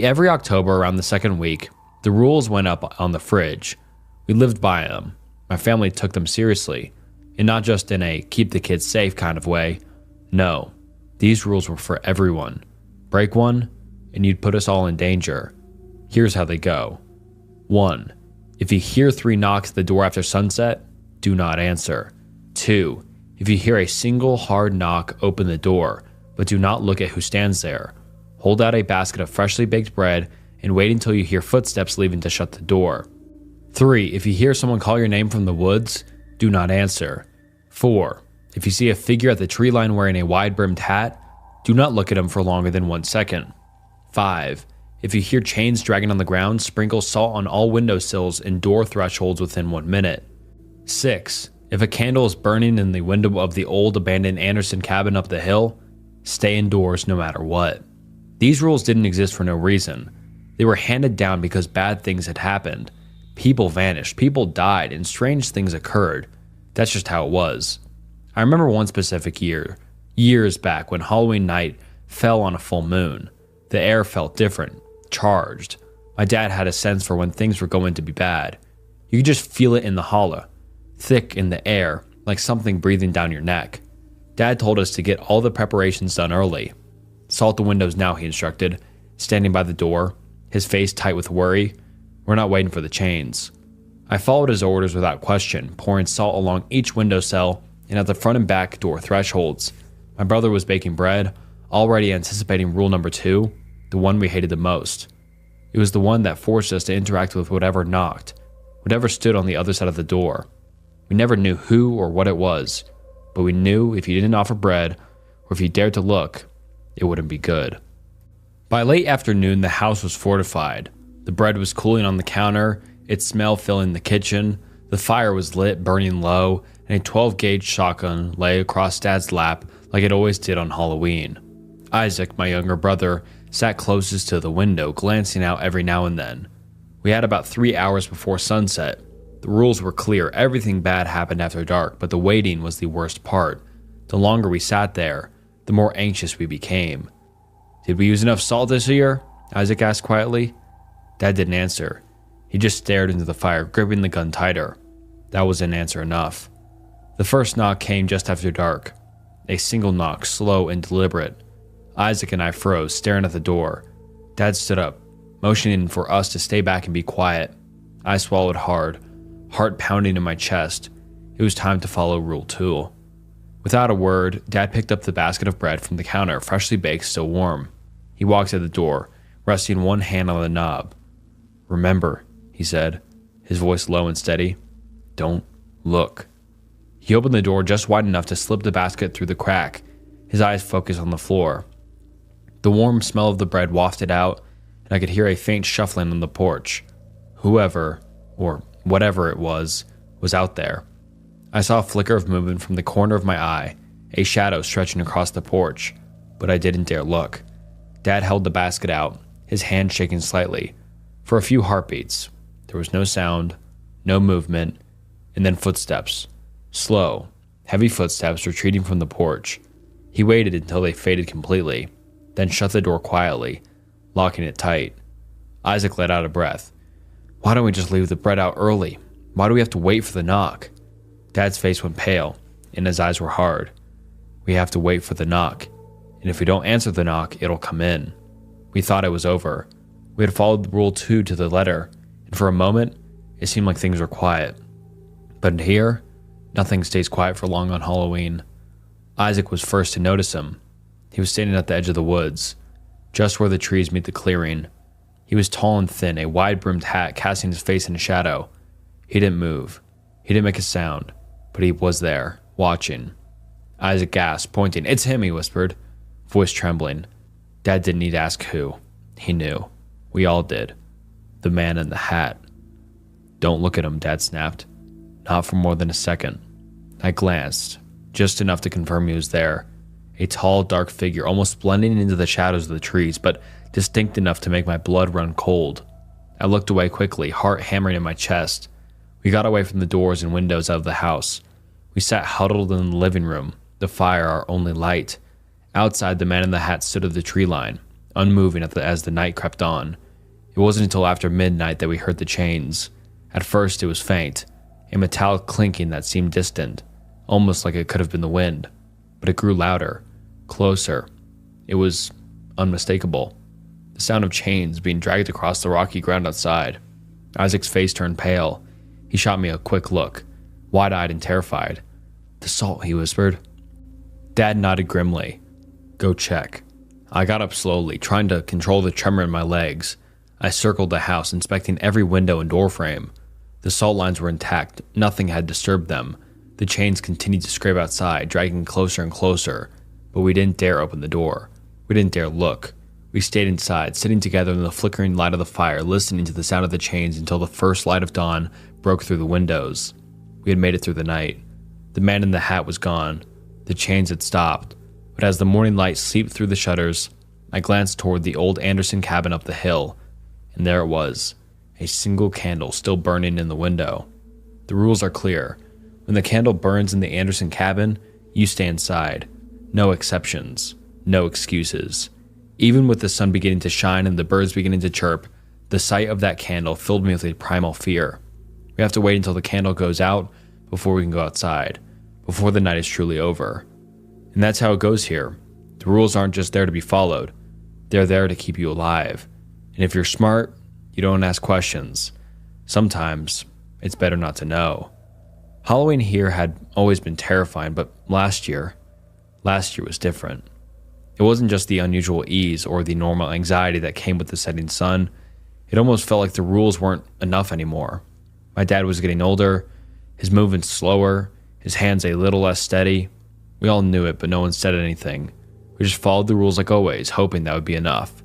Every October around the second week, the rules went up on the fridge. We lived by them. My family took them seriously, and not just in a keep the kids safe kind of way. No, these rules were for everyone. Break one, and you'd put us all in danger. Here's how they go. 1. If you hear 3 knocks at the door after sunset, do not answer. 2. If you hear a single hard knock, open the door, but do not look at who stands there. Hold out a basket of freshly baked bread and wait until you hear footsteps leaving to shut the door. 3. If you hear someone call your name from the woods, do not answer. 4. If you see a figure at the tree line wearing a wide-brimmed hat, do not look at him for longer than 1 second. 5. If you hear chains dragging on the ground, sprinkle salt on all windowsills and door thresholds within 1 minute. 6. If a candle is burning in the window of the old abandoned Anderson cabin up the hill, stay indoors no matter what. These rules didn't exist for no reason. They were handed down because bad things had happened. People vanished, people died, and strange things occurred. That's just how it was. I remember one specific year, years back, when Halloween night fell on a full moon. The air felt different, charged. My dad had a sense for when things were going to be bad. You could just feel it in the hollow, thick in the air, like something breathing down your neck. Dad told us to get all the preparations done early. Salt the windows now, he instructed, standing by the door, his face tight with worry. We're not waiting for the chains. I followed his orders without question, pouring salt along each windowsill and at the front and back door thresholds. My brother was baking bread, already anticipating rule number 2, the one we hated the most. It was the one that forced us to interact with whatever knocked, whatever stood on the other side of the door. We never knew who or what it was, but we knew if you didn't offer bread, or if you dared to look, it wouldn't be good. By late afternoon, the house was fortified. The bread was cooling on the counter, its smell filling the kitchen, the fire was lit, burning low, and a 12-gauge shotgun lay across Dad's lap like it always did on Halloween. Isaac, my younger brother, sat closest to the window, glancing out every now and then. We had about 3 hours before sunset. The rules were clear. Everything bad happened after dark, but the waiting was the worst part. The longer we sat there, the more anxious we became. Did we use enough salt this year? Isaac asked quietly. Dad didn't answer. He just stared into the fire, gripping the gun tighter. That was an answer enough. The first knock came just after dark. A single knock, slow and deliberate. Isaac and I froze, staring at the door. Dad stood up, motioning for us to stay back and be quiet. I swallowed hard, heart pounding in my chest. It was time to follow Rule 2. Without a word, Dad picked up the basket of bread from the counter, freshly baked, still warm. He walked to the door, resting one hand on the knob. Remember, he said, his voice low and steady. Don't look. He opened the door just wide enough to slip the basket through the crack, his eyes focused on the floor. The warm smell of the bread wafted out, and I could hear a faint shuffling on the porch. Whoever, or whatever it was out there. I saw a flicker of movement from the corner of my eye, a shadow stretching across the porch, but I didn't dare look. Dad held the basket out, his hand shaking slightly. For a few heartbeats, there was no sound, no movement, and then footsteps. Slow, heavy footsteps retreating from the porch. He waited until they faded completely, then shut the door quietly, locking it tight. Isaac let out a breath. Why don't we just leave the bread out early? Why do we have to wait for the knock? Dad's face went pale, and his eyes were hard. We have to wait for the knock, and if we don't answer the knock, it'll come in. We thought it was over. We had followed Rule 2 to the letter, and for a moment, it seemed like things were quiet. But here, nothing stays quiet for long on Halloween. Isaac was first to notice him. He was standing at the edge of the woods, just where the trees meet the clearing. He was tall and thin, a wide-brimmed hat casting his face in a shadow. He didn't move. He didn't make a sound, but he was there, watching. Isaac gasped, pointing. "It's him," he whispered, voice trembling. Dad didn't need to ask who. He knew. We all did. The man in the hat. "Don't look at him," Dad snapped. Not for more than a second. I glanced, just enough to confirm he was there. A tall, dark figure, almost blending into the shadows of the trees, but distinct enough to make my blood run cold. I looked away quickly, heart hammering in my chest. We got away from the doors and windows out of the house. We sat huddled in the living room, the fire our only light. Outside, the man in the hat stood at the tree line, unmoving as the night crept on. It wasn't until after midnight that we heard the chains. At first, it was faint, a metallic clinking that seemed distant, almost like it could have been the wind. But it grew louder, closer. It was unmistakable. The sound of chains being dragged across the rocky ground outside. Isaac's face turned pale. He shot me a quick look, wide-eyed and terrified. "The salt," he whispered. Dad nodded grimly. "Go check." I got up slowly, trying to control the tremor in my legs. I circled the house, inspecting every window and door frame. The salt lines were intact. Nothing had disturbed them. The chains continued to scrape outside, dragging closer and closer. But we didn't dare open the door. We didn't dare look. We stayed inside, sitting together in the flickering light of the fire, listening to the sound of the chains until the first light of dawn broke through the windows. We had made it through the night. The man in the hat was gone. The chains had stopped. But as the morning light seeped through the shutters, I glanced toward the old Anderson cabin up the hill, and there it was, a single candle still burning in the window. The rules are clear. When the candle burns in the Anderson cabin, you stay inside. No exceptions. No excuses. Even with the sun beginning to shine and the birds beginning to chirp, the sight of that candle filled me with a primal fear. We have to wait until the candle goes out before we can go outside, before the night is truly over. And that's how it goes here. The rules aren't just there to be followed. They're there to keep you alive. And if you're smart, you don't ask questions. Sometimes, it's better not to know. Halloween here had always been terrifying, but last year was different. It wasn't just the unusual ease or the normal anxiety that came with the setting sun. It almost felt like the rules weren't enough anymore. My dad was getting older, his movements slower, his hands a little less steady. We all knew it, but no one said anything. We just followed the rules like always, hoping that would be enough.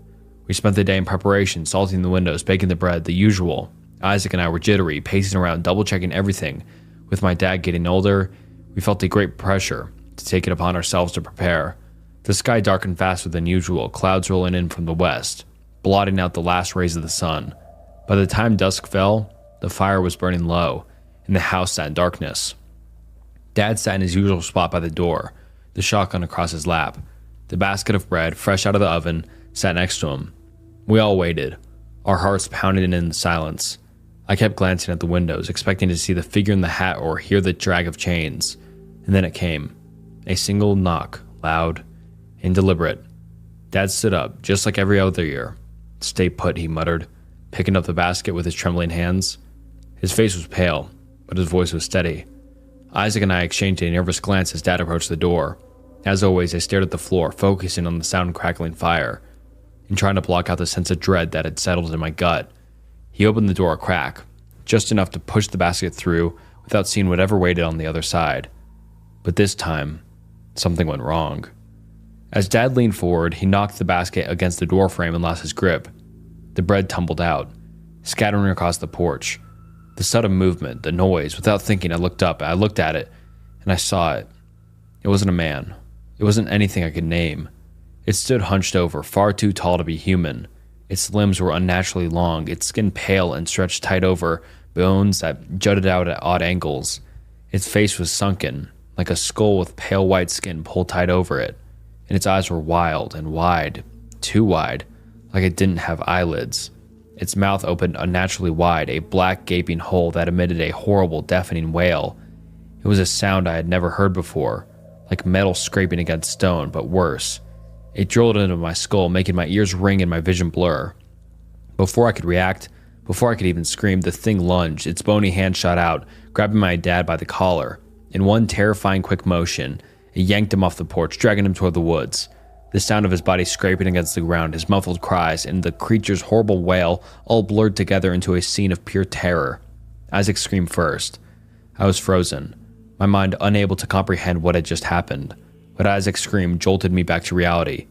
We spent the day in preparation, salting the windows, baking the bread, the usual. Isaac and I were jittery, pacing around, double-checking everything. With my dad getting older, we felt a great pressure to take it upon ourselves to prepare. The sky darkened faster than usual, clouds rolling in from the west, blotting out the last rays of the sun. By the time dusk fell, the fire was burning low, and the house sat in darkness. Dad sat in his usual spot by the door, the shotgun across his lap. The basket of bread, fresh out of the oven, sat next to him. We all waited, our hearts pounding in the silence. I kept glancing at the windows, expecting to see the figure in the hat or hear the drag of chains. And then it came. A single knock, loud and deliberate. Dad stood up, just like every other year. "Stay put," he muttered, picking up the basket with his trembling hands. His face was pale, but his voice was steady. Isaac and I exchanged a nervous glance as Dad approached the door. As always, I stared at the floor, focusing on the sound of crackling fire, and trying to block out the sense of dread that had settled in my gut. He opened the door a crack, just enough to push the basket through without seeing whatever waited on the other side. But this time, something went wrong. As Dad leaned forward, he knocked the basket against the door frame and lost his grip. The bread tumbled out, scattering across the porch. The sudden movement, the noise, without thinking, I looked up, I looked at it, and I saw it. It wasn't a man. It wasn't anything I could name. It stood hunched over, far too tall to be human. Its limbs were unnaturally long, its skin pale and stretched tight over bones that jutted out at odd angles. Its face was sunken, like a skull with pale white skin pulled tight over it, and its eyes were wild and wide, too wide, like it didn't have eyelids. Its mouth opened unnaturally wide, a black gaping hole that emitted a horrible, deafening wail. It was a sound I had never heard before, like metal scraping against stone, but worse. It drilled into my skull, making my ears ring and my vision blur. Before I could react, before I could even scream, the thing lunged, its bony hand shot out, grabbing my dad by the collar. In one terrifying quick motion, it yanked him off the porch, dragging him toward the woods. The sound of his body scraping against the ground, his muffled cries, and the creature's horrible wail all blurred together into a scene of pure terror. Isaac screamed first. I was frozen, my mind unable to comprehend what had just happened. But Isaac's scream jolted me back to reality.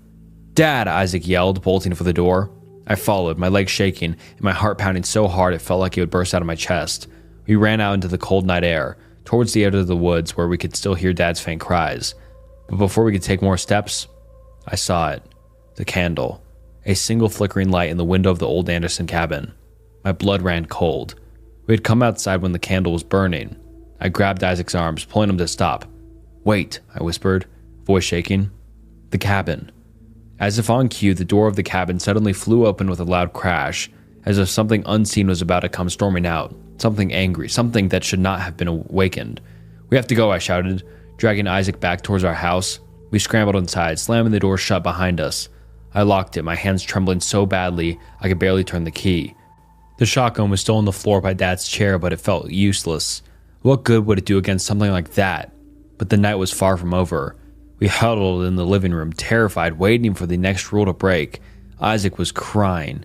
"Dad!" Isaac yelled, bolting for the door. I followed, my legs shaking and my heart pounding so hard it felt like it would burst out of my chest. We ran out into the cold night air, towards the edge of the woods where we could still hear Dad's faint cries. But before we could take more steps, I saw it. The candle. A single flickering light in the window of the old Anderson cabin. My blood ran cold. We had come outside when the candle was burning. I grabbed Isaac's arms, pulling him to stop. "Wait," I whispered, voice shaking. The cabin. As if on cue, the door of the cabin suddenly flew open with a loud crash, as if something unseen was about to come storming out. Something angry, something that should not have been awakened. "We have to go," I shouted, dragging Isaac back towards our house. We scrambled inside, slamming the door shut behind us. I locked it, my hands trembling so badly I could barely turn the key. The shotgun was still on the floor by Dad's chair, but it felt useless. What good would it do against something like that? But the night was far from over. We huddled in the living room, terrified, waiting for the next rule to break. Isaac was crying,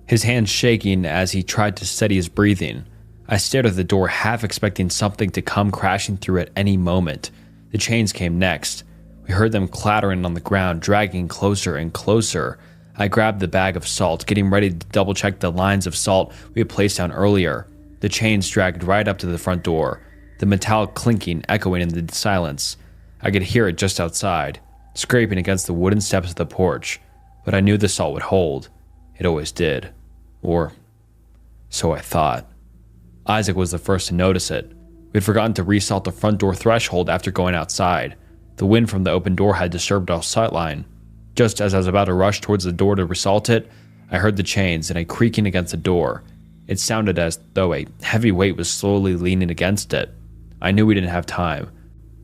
his hands shaking as he tried to steady his breathing. I stared at the door, half expecting something to come crashing through at any moment. The chains came next. We heard them clattering on the ground, dragging closer and closer. I grabbed the bag of salt, getting ready to double-check the lines of salt we had placed down earlier. The chains dragged right up to the front door, the metallic clinking echoing in the silence. I could hear it just outside, scraping against the wooden steps of the porch, but I knew the salt would hold. It always did. Or so I thought. Isaac was the first to notice it. We had forgotten to resalt the front door threshold after going outside. The wind from the open door had disturbed our sightline. Just as I was about to rush towards the door to resalt it, I heard the chains and a creaking against the door. It sounded as though a heavy weight was slowly leaning against it. I knew we didn't have time.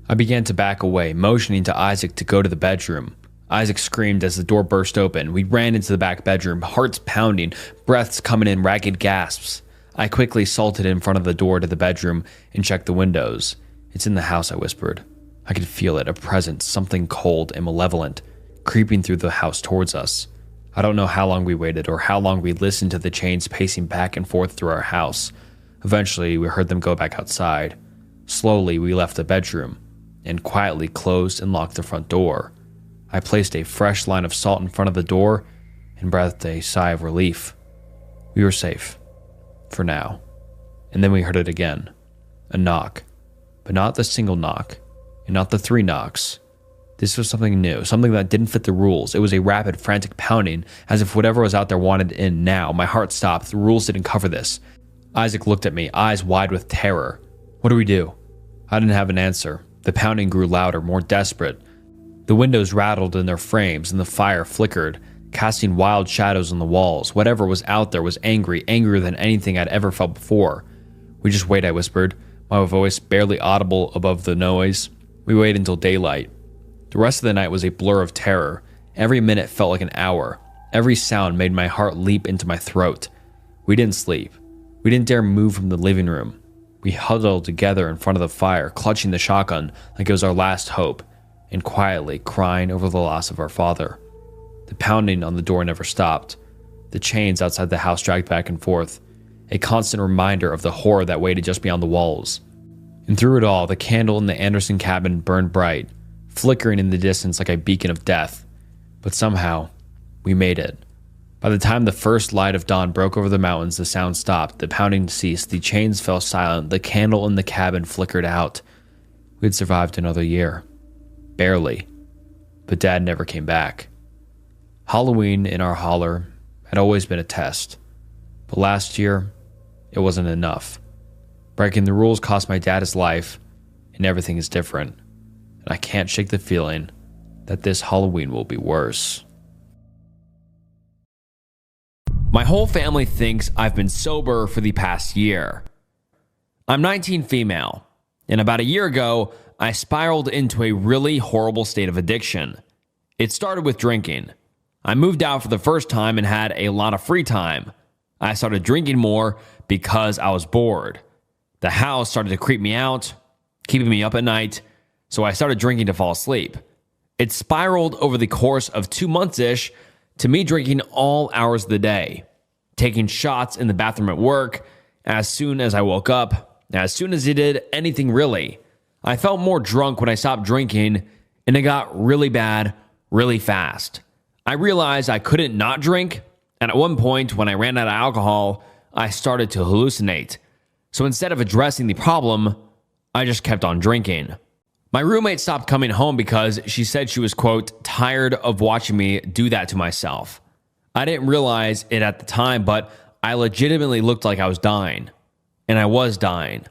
I began to back away, motioning to Isaac to go to the bedroom. Isaac screamed as the door burst open. We ran into the back bedroom, hearts pounding, breaths coming in ragged gasps. I quickly salted in front of the door to the bedroom and checked the windows. "It's in the house," I whispered. I could feel it, a presence, something cold and malevolent, creeping through the house towards us. I don't know how long we waited or how long we listened to the chains pacing back and forth through our house. Eventually, we heard them go back outside. Slowly, we left the bedroom and quietly closed and locked the front door. I placed a fresh line of salt in front of the door and breathed a sigh of relief. We were safe. For now. And then we heard it again. A knock. But not the single knock. And not the 3 knocks. This was something new, something that didn't fit the rules. It was a rapid, frantic pounding, as if whatever was out there wanted in now. My heart stopped. The rules didn't cover this. Isaac looked at me, eyes wide with terror. "What do we do?" I didn't have an answer. The pounding grew louder, more desperate. The windows rattled in their frames, and the fire flickered, casting wild shadows on the walls. Whatever was out there was angry, angrier than anything I'd ever felt before. "We just wait," I whispered, my voice barely audible above the noise. We waited until daylight. The rest of the night was a blur of terror. Every minute felt like an hour. Every sound made my heart leap into my throat. We didn't sleep. We didn't dare move from the living room. We huddled together in front of the fire, clutching the shotgun like it was our last hope, and quietly crying over the loss of our father. The pounding on the door never stopped. The chains outside the house dragged back and forth, a constant reminder of the horror that waited just beyond the walls. And through it all, the candle in the Anderson cabin burned bright, flickering in the distance like a beacon of death. But somehow, we made it. By the time the first light of dawn broke over the mountains, the sound stopped, the pounding ceased, the chains fell silent, the candle in the cabin flickered out. We had survived another year. Barely. But Dad never came back. Halloween in our holler had always been a test. But last year, it wasn't enough. Breaking the rules cost my dad his life, and everything is different. And I can't shake the feeling that this Halloween will be worse. My whole family thinks I've been sober for the past year. I'm 19 female, and about a year ago, I spiraled into a really horrible state of addiction. It started with drinking. I moved out for the first time and had a lot of free time. I started drinking more because I was bored. The house started to creep me out, keeping me up at night, so I started drinking to fall asleep. It spiraled over the course of 2 months-ish to me drinking all hours of the day, taking shots in the bathroom at work, as soon as I woke up, as soon as I did anything really. I felt more drunk when I stopped drinking, and it got really bad really fast. I realized I couldn't not drink, and at one point when I ran out of alcohol, I started to hallucinate. So instead of addressing the problem, I just kept on drinking. My roommate stopped coming home because she said she was, quote, tired of watching me do that to myself. I didn't realize it at the time, but I legitimately looked like I was dying. And I was dying.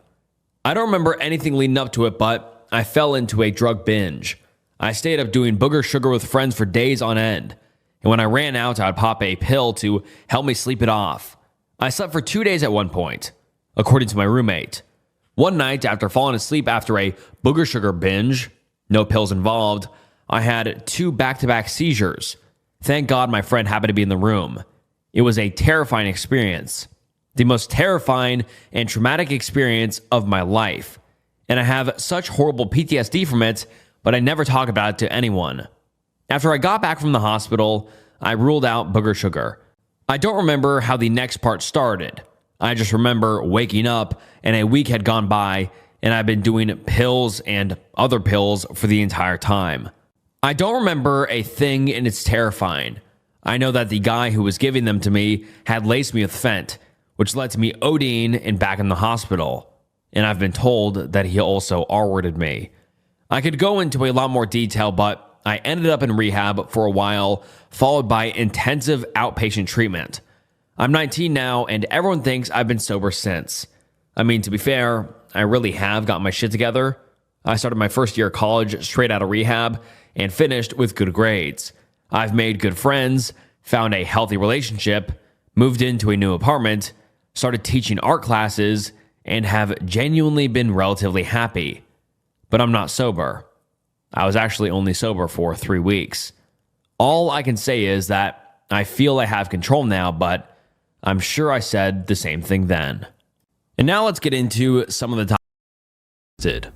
I don't remember anything leading up to it, but I fell into a drug binge. I stayed up doing booger sugar with friends for days on end. And when I ran out, I'd pop a pill to help me sleep it off. I slept for 2 days at one point, according to my roommate. One night, after falling asleep after a booger sugar binge, no pills involved, I had 2 back-to-back seizures. Thank God my friend happened to be in the room. It was a terrifying experience. The most terrifying and traumatic experience of my life. And I have such horrible PTSD from it, but I never talk about it to anyone. After I got back from the hospital, I ruled out booger sugar. I don't remember how the next part started. I just remember waking up and a week had gone by and I've been doing pills and other pills for the entire time. I don't remember a thing and it's terrifying. I know that the guy who was giving them to me had laced me with fent, which led to me ODing and back in the hospital. And I've been told that he also R-worded me. I could go into a lot more detail, but I ended up in rehab for a while, followed by intensive outpatient treatment. I'm 19 now, and everyone thinks I've been sober since. I mean, to be fair, I really have got my shit together. I started my first year of college straight out of rehab and finished with good grades. I've made good friends, found a healthy relationship, moved into a new apartment, started teaching art classes, and have genuinely been relatively happy. But I'm not sober. I was actually only sober for 3 weeks. All I can say is that I feel I have control now, but I'm sure I said the same thing then. And now let's get into some of the topics.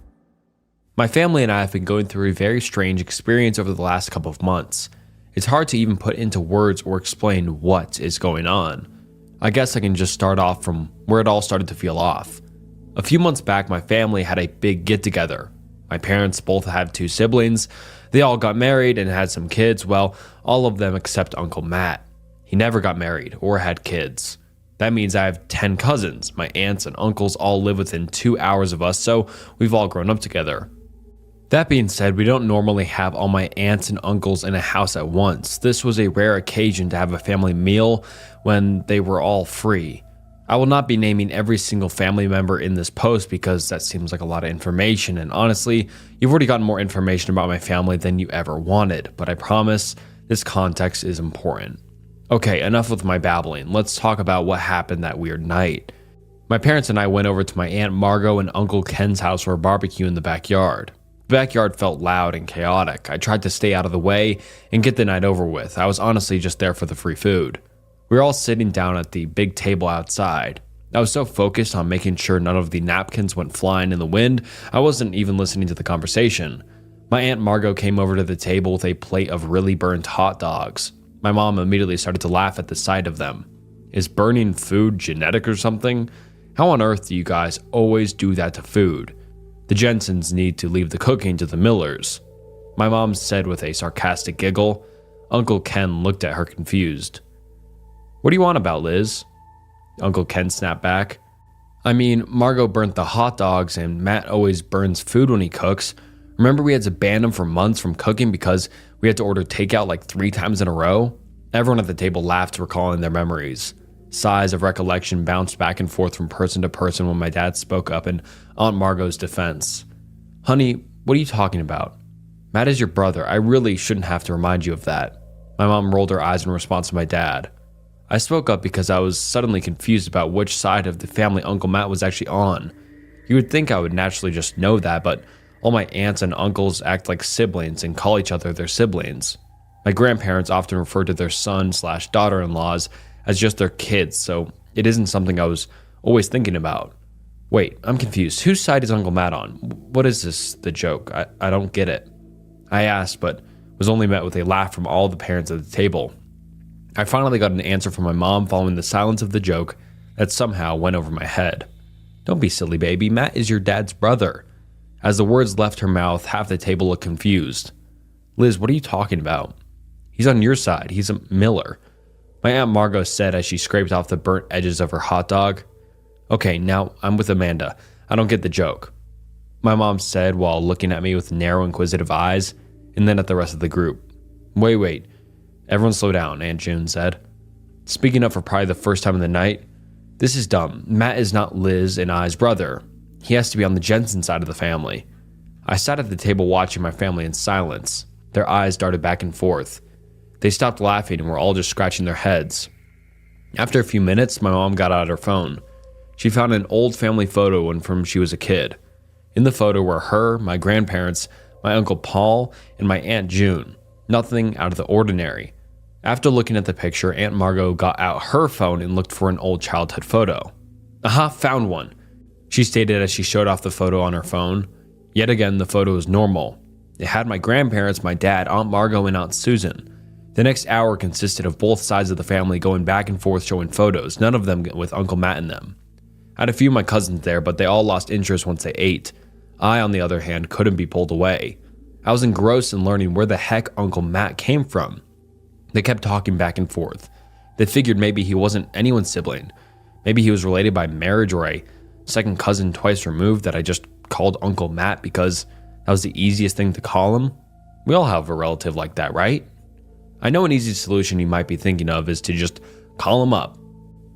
My family and I have been going through a very strange experience over the last couple of months. It's hard to even put into words or explain what is going on. I guess I can just start off from where it all started to feel off. A few months back, my family had a big get-together. My parents both have 2 siblings. They all got married and had some kids. Well, all of them except Uncle Matt. He never got married or had kids. That means I have 10 cousins. My aunts and uncles all live within 2 hours of us, so we've all grown up together. That being said, we don't normally have all my aunts and uncles in a house at once. This was a rare occasion to have a family meal when they were all free. I will not be naming every single family member in this post because that seems like a lot of information, and honestly, you've already gotten more information about my family than you ever wanted, but I promise this context is important. Okay, enough with my babbling. Let's talk about what happened that weird night. My parents and I went over to my Aunt Margot and Uncle Ken's house for a barbecue in the backyard. The backyard felt loud and chaotic. I tried to stay out of the way and get the night over with. I was honestly just there for the free food. We were all sitting down at the big table outside. I was so focused on making sure none of the napkins went flying in the wind, I wasn't even listening to the conversation. My Aunt Margot came over to the table with a plate of really burnt hot dogs. My mom immediately started to laugh at the sight of them. Is burning food genetic or something? How on earth do you guys always do that to food? The Jensens need to leave the cooking to the Millers. My mom said with a sarcastic giggle. Uncle Ken looked at her confused. What do you want about, Liz? Uncle Ken snapped back. I mean, Margot burnt the hot dogs and Matt always burns food when he cooks. Remember we had to ban him for months from cooking because we had to order takeout like 3 times in a row? Everyone at the table laughed, recalling their memories. Sighs of recollection bounced back and forth from person to person when my dad spoke up in Aunt Margot's defense. Honey, what are you talking about? Matt is your brother. I really shouldn't have to remind you of that. My mom rolled her eyes in response to my dad. I spoke up because I was suddenly confused about which side of the family Uncle Matt was actually on. You would think I would naturally just know that, but all my aunts and uncles act like siblings and call each other their siblings. My grandparents often refer to their son/daughter-in-laws as just their kids, so it isn't something I was always thinking about. Wait, I'm confused. Whose side is Uncle Matt on? What is this, the joke? I don't get it. I asked, but was only met with a laugh from all the parents at the table. I finally got an answer from my mom following the silence of the joke that somehow went over my head. "Don't be silly, baby. Matt is your dad's brother." As the words left her mouth, half the table looked confused. "Liz, what are you talking about?" "He's on your side. He's a Miller," my Aunt Margot said as she scraped off the burnt edges of her hot dog. "Okay, now I'm with Amanda. I don't get the joke," my mom said while looking at me with narrow, inquisitive eyes, and then at the rest of the group. Wait. Everyone slow down," Aunt June said, speaking up for probably the first time in the night. "This is dumb. Matt is not Liz and I's brother. He has to be on the Jensen side of the family." I sat at the table watching my family in silence. Their eyes darted back and forth. They stopped laughing and were all just scratching their heads. After a few minutes, my mom got out her phone. She found an old family photo from when she was a kid. In the photo were her, my grandparents, my Uncle Paul, and my Aunt June. Nothing out of the ordinary. After looking at the picture, Aunt Margot got out her phone and looked for an old childhood photo. "Aha, found one," she stated as she showed off the photo on her phone. Yet again, the photo was normal. It had my grandparents, my dad, Aunt Margot, and Aunt Susan. The next hour consisted of both sides of the family going back and forth showing photos, none of them with Uncle Matt in them. I had a few of my cousins there, but they all lost interest once they ate. I, on the other hand, couldn't be pulled away. I was engrossed in learning where the heck Uncle Matt came from. They kept talking back and forth. They figured maybe he wasn't anyone's sibling. Maybe he was related by marriage or a second cousin twice removed that I just called Uncle Matt because that was the easiest thing to call him. We all have a relative like that, right? I know an easy solution you might be thinking of is to just call him up.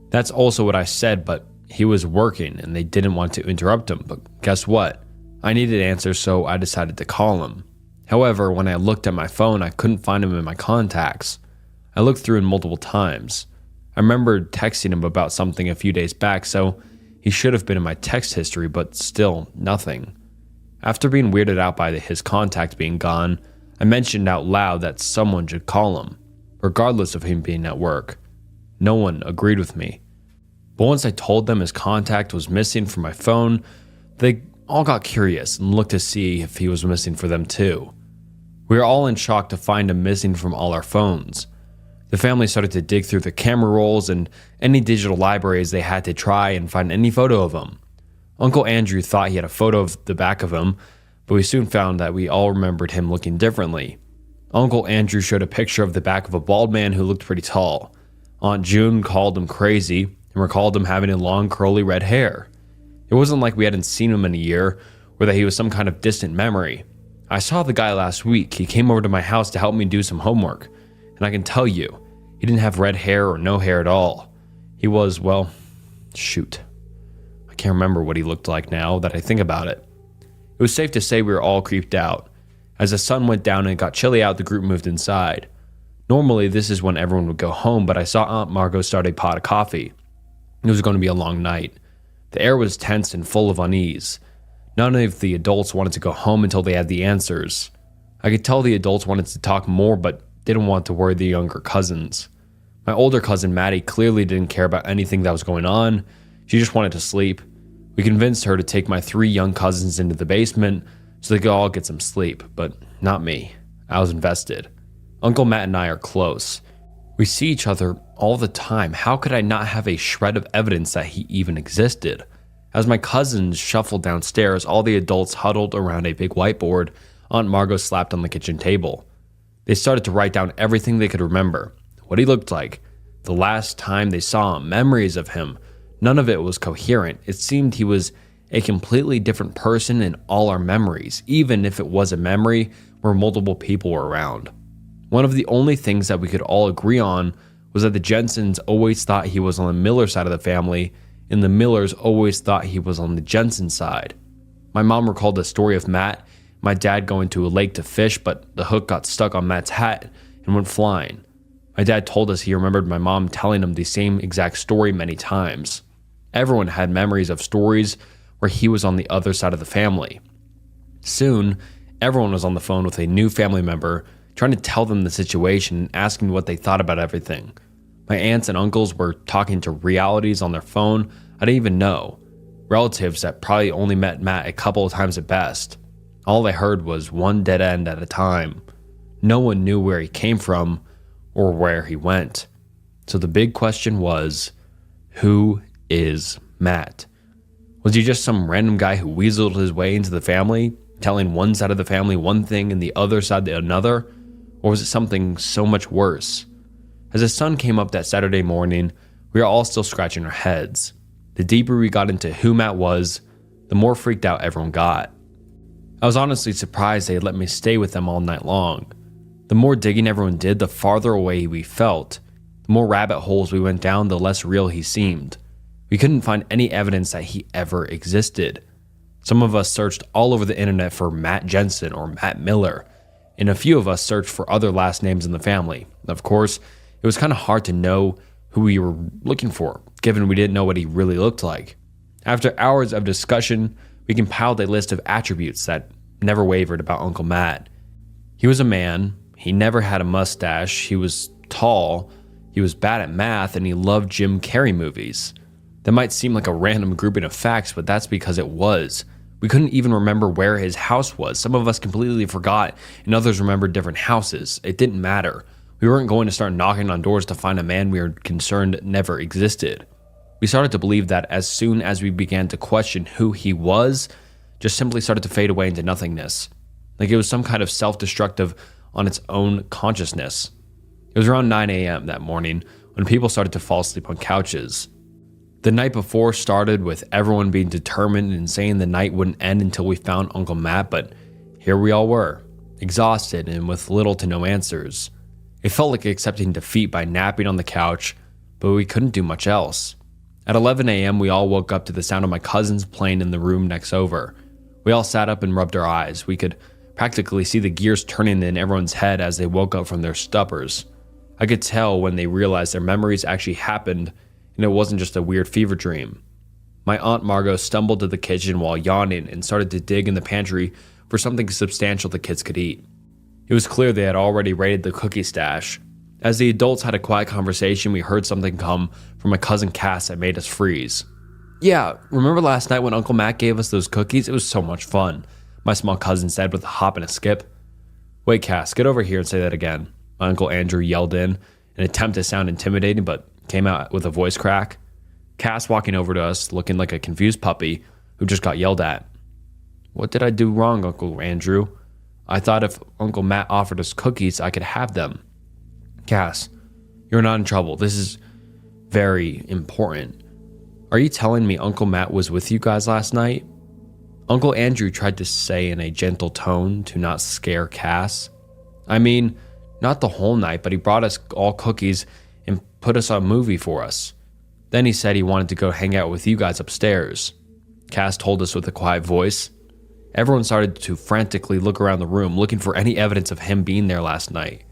That's also what I said, but he was working and they didn't want to interrupt him. But guess what? I needed answers, so I decided to call him. However, when I looked at my phone, I couldn't find him in my contacts. I looked through him multiple times. I remembered texting him about something a few days back, so he should have been in my text history, but still nothing. After being weirded out by his contact being gone, I mentioned out loud that someone should call him, regardless of him being at work. No one agreed with me. But once I told them his contact was missing from my phone, they all got curious and looked to see if he was missing for them too. We were all in shock to find him missing from all our phones. The family started to dig through the camera rolls and any digital libraries they had to try and find any photo of him. Uncle Andrew thought he had a photo of the back of him, but we soon found that we all remembered him looking differently. Uncle Andrew showed a picture of the back of a bald man who looked pretty tall. Aunt June called him crazy and recalled him having a long curly red hair. It wasn't like we hadn't seen him in a year or that he was some kind of distant memory. I saw the guy last week. He came over to my house to help me do some homework. And I can tell you, he didn't have red hair or no hair at all. He was, well, shoot. I can't remember what he looked like now that I think about it. It was safe to say we were all creeped out. As the sun went down and it got chilly out, the group moved inside. Normally, this is when everyone would go home, but I saw Aunt Margot start a pot of coffee. It was going to be a long night. The air was tense and full of unease. None of the adults wanted to go home until they had the answers. I could tell the adults wanted to talk more, but didn't want to worry the younger cousins. My older cousin Maddie clearly didn't care about anything that was going on. She just wanted to sleep. We convinced her to take my 3 young cousins into the basement so they could all get some sleep, but not me. I was invested. Uncle Matt and I are close. We see each other all the time. How could I not have a shred of evidence that he even existed? As my cousins shuffled downstairs, all the adults huddled around a big whiteboard Aunt Margot slapped on the kitchen table. They started to write down everything they could remember, what he looked like, the last time they saw him, memories of him. None of it was coherent. It seemed he was a completely different person in all our memories, even if it was a memory where multiple people were around. One of the only things that we could all agree on was that the Jensens always thought he was on the Miller side of the family, and the Millers always thought he was on the Jensen side. My mom recalled the story of Matt, my dad going to a lake to fish, but the hook got stuck on Matt's hat and went flying. My dad told us he remembered my mom telling him the same exact story many times. Everyone had memories of stories where he was on the other side of the family. Soon, everyone was on the phone with a new family member, trying to tell them the situation and asking what they thought about everything. My aunts and uncles were talking to realities on their phone I didn't even know. Relatives that probably only met Matt a couple of times at best. All I heard was one dead end at a time. No one knew where he came from or where he went. So the big question was, who is Matt? Was he just some random guy who weaseled his way into the family, telling one side of the family one thing and the other side another? Or was it something so much worse? As the sun came up that Saturday morning, we were all still scratching our heads. The deeper we got into who Matt was, the more freaked out everyone got. I was honestly surprised they had let me stay with them all night long. The more digging everyone did, the farther away we felt. The more rabbit holes we went down, the less real he seemed. We couldn't find any evidence that he ever existed. Some of us searched all over the internet for Matt Jensen or Matt Miller, and a few of us searched for other last names in the family. Of course, it was kind of hard to know who we were looking for, given we didn't know what he really looked like. After hours of discussion, we compiled a list of attributes that never wavered about Uncle Matt. He was a man, he never had a mustache, he was tall, he was bad at math, and he loved Jim Carrey movies. That might seem like a random grouping of facts, but that's because it was. We couldn't even remember where his house was. Some of us completely forgot, and others remembered different houses. It didn't matter. We weren't going to start knocking on doors to find a man we were concerned never existed. We started to believe that as soon as we began to question who he was, just simply started to fade away into nothingness. Like it was some kind of self-destructive on its own consciousness. It was around 9 a.m. that morning when people started to fall asleep on couches. The night before started with everyone being determined and saying the night wouldn't end until we found Uncle Matt, but here we all were, exhausted and with little to no answers. It felt like accepting defeat by napping on the couch, but we couldn't do much else. At 11 a.m., we all woke up to the sound of my cousins playing in the room next over. We all sat up and rubbed our eyes. We could practically see the gears turning in everyone's head as they woke up from their stupors. I could tell when they realized their memories actually happened and it wasn't just a weird fever dream. My Aunt Margot stumbled to the kitchen while yawning and started to dig in the pantry for something substantial the kids could eat. It was clear they had already raided the cookie stash. As the adults had a quiet conversation, we heard something come from my cousin Cass that made us freeze. "Yeah, remember last night when Uncle Matt gave us those cookies? It was so much fun," my small cousin said with a hop and a skip. "Wait, Cass, get over here and say that again," my Uncle Andrew yelled in, an attempt to sound intimidating, but came out with a voice crack. Cass walking over to us, looking like a confused puppy who just got yelled at. "What did I do wrong, Uncle Andrew? I thought if Uncle Matt offered us cookies, I could have them." "Cass, you're not in trouble. This is very important. Are you telling me Uncle Matt was with you guys last night?" Uncle Andrew tried to say in a gentle tone to not scare Cass. "I mean, not the whole night, but he brought us all cookies and put us on a movie for us. Then he said he wanted to go hang out with you guys upstairs," Cass told us with a quiet voice. Everyone started to frantically look around the room, looking for any evidence of him being there last night.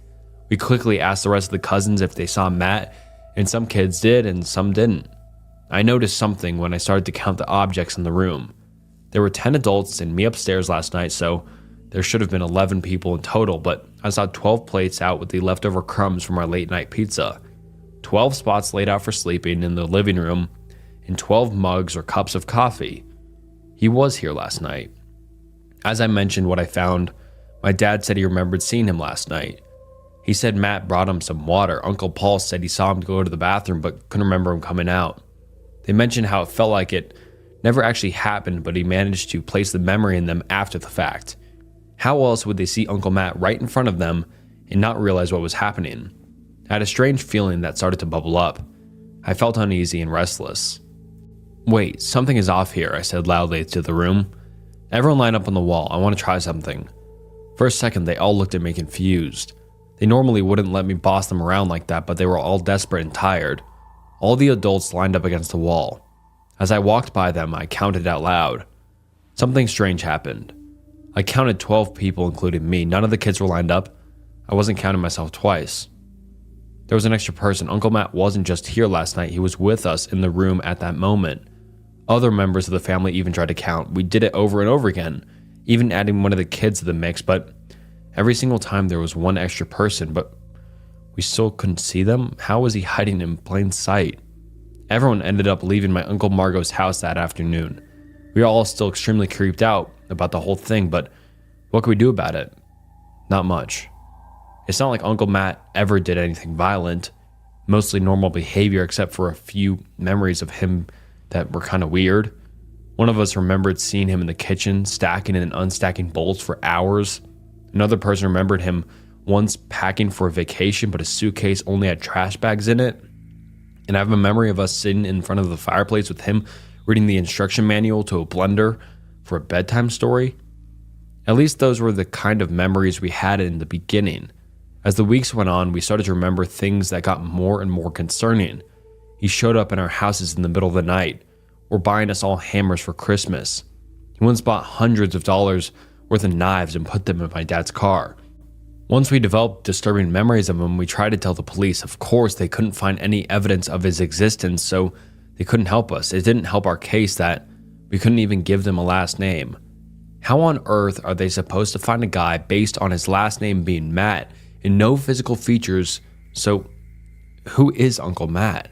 We quickly asked the rest of the cousins if they saw Matt, and some kids did and some didn't. I noticed something when I started to count the objects in the room. There were 10 adults and me upstairs last night, so there should have been 11 people in total, but I saw 12 plates out with the leftover crumbs from our late night pizza, 12 spots laid out for sleeping in the living room, and 12 mugs or cups of coffee. He was here last night. As I mentioned what I found, my dad said he remembered seeing him last night. He said Matt brought him some water. Uncle Paul said he saw him go to the bathroom but couldn't remember him coming out. They mentioned how it felt like it never actually happened, but he managed to place the memory in them after the fact. How else would they see Uncle Matt right in front of them and not realize what was happening? I had a strange feeling that started to bubble up. I felt uneasy and restless. "Wait, something is off here," I said loudly to the room. "Everyone line up on the wall. I want to try something." For a second, they all looked at me confused. They normally wouldn't let me boss them around like that, but they were all desperate and tired. All the adults lined up against the wall. As I walked by them, I counted out loud. Something strange happened. I counted 12 people, including me. None of the kids were lined up. I wasn't counting myself twice. There was an extra person. Uncle Matt wasn't just here last night. He was with us in the room at that moment. Other members of the family even tried to count. We did it over and over again, even adding one of the kids to the mix, but every single time there was one extra person, but we still couldn't see them. How was he hiding in plain sight? Everyone ended up leaving my Uncle Margot's house that afternoon. We were all still extremely creeped out about the whole thing, but what could we do about it? Not much. It's not like Uncle Matt ever did anything violent, mostly normal behavior except for a few memories of him that were kind of weird. One of us remembered seeing him in the kitchen, stacking and unstacking bolts for hours. Another person remembered him once packing for a vacation, but his suitcase only had trash bags in it. And I have a memory of us sitting in front of the fireplace with him reading the instruction manual to a blender for a bedtime story. At least those were the kind of memories we had in the beginning. As the weeks went on, we started to remember things that got more and more concerning. He showed up in our houses in the middle of the night, or buying us all hammers for Christmas. He once bought hundreds of dollars worth of knives and put them in my dad's car. Once we developed disturbing memories of him, we tried to tell the police. Of course, they couldn't find any evidence of his existence, so they couldn't help us. It didn't help our case that we couldn't even give them a last name. How on earth are they supposed to find a guy based on his last name being Matt and no physical features? So, who is Uncle Matt?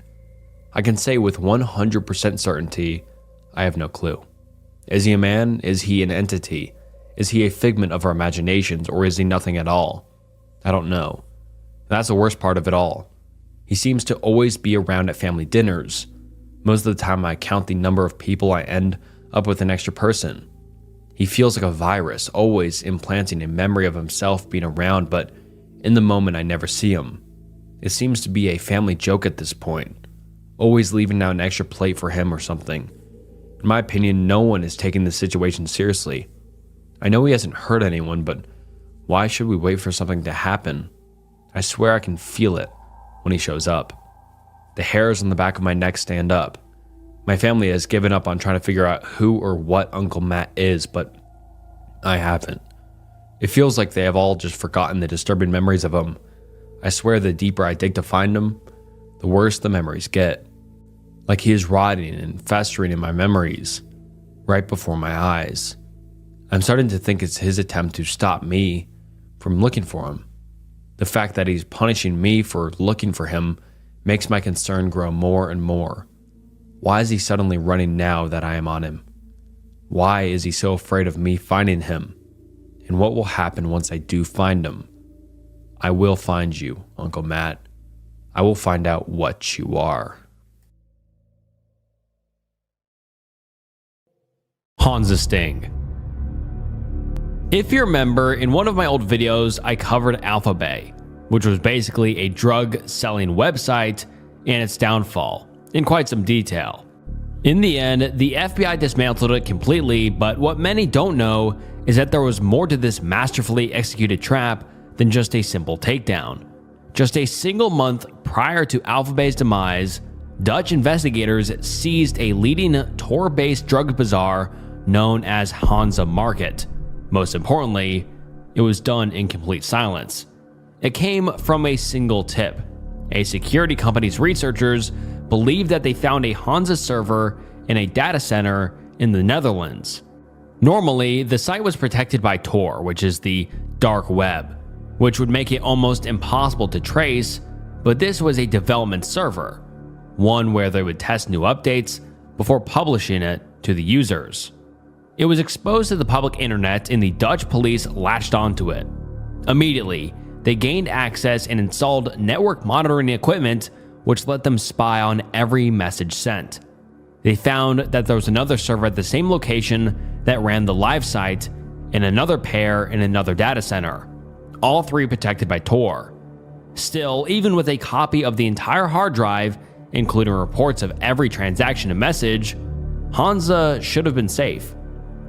I can say with 100% certainty, I have no clue. Is he a man? Is he an entity? Is he a figment of our imaginations, or is he nothing at all? I don't know. That's the worst part of it all. He seems to always be around at family dinners. Most of the time I count the number of people, I end up with an extra person. He feels like a virus, always implanting a memory of himself being around, but in the moment I never see him. It seems to be a family joke at this point, always leaving out an extra plate for him or something. In my opinion, no one is taking this situation seriously. I know he hasn't hurt anyone, but why should we wait for something to happen? I swear I can feel it when he shows up. The hairs on the back of my neck stand up. My family has given up on trying to figure out who or what Uncle Matt is, but I haven't. It feels like they have all just forgotten the disturbing memories of him. I swear the deeper I dig to find him, the worse the memories get. Like he is rotting and festering in my memories, right before my eyes. I'm starting to think it's his attempt to stop me from looking for him. The fact that he's punishing me for looking for him makes my concern grow more and more. Why is he suddenly running now that I am on him? Why is he so afraid of me finding him? And what will happen once I do find him? I will find you, Uncle Matt. I will find out what you are. Hansa Sting. If you remember, in one of my old videos, I covered Alphabet, which was basically a drug-selling website, and its downfall, in quite some detail. In the end, the FBI dismantled it completely, but what many don't know is that there was more to this masterfully executed trap than just a simple takedown. Just a single month prior to Alphabet's demise, Dutch investigators seized a leading Tor-based drug bazaar known as Hansa Market. Most importantly, it was done in complete silence. It came from a single tip. A security company's researchers believed that they found a Hansa server in a data center in the Netherlands. Normally, the site was protected by Tor, which is the dark web, which would make it almost impossible to trace, but this was a development server, one where they would test new updates before publishing it to the users. It was exposed to the public internet and the Dutch police latched onto it. Immediately, they gained access and installed network monitoring equipment which let them spy on every message sent. They found that there was another server at the same location that ran the live site and another pair in another data center, all three protected by Tor. Still, even with a copy of the entire hard drive, including reports of every transaction and message, Hansa should have been safe.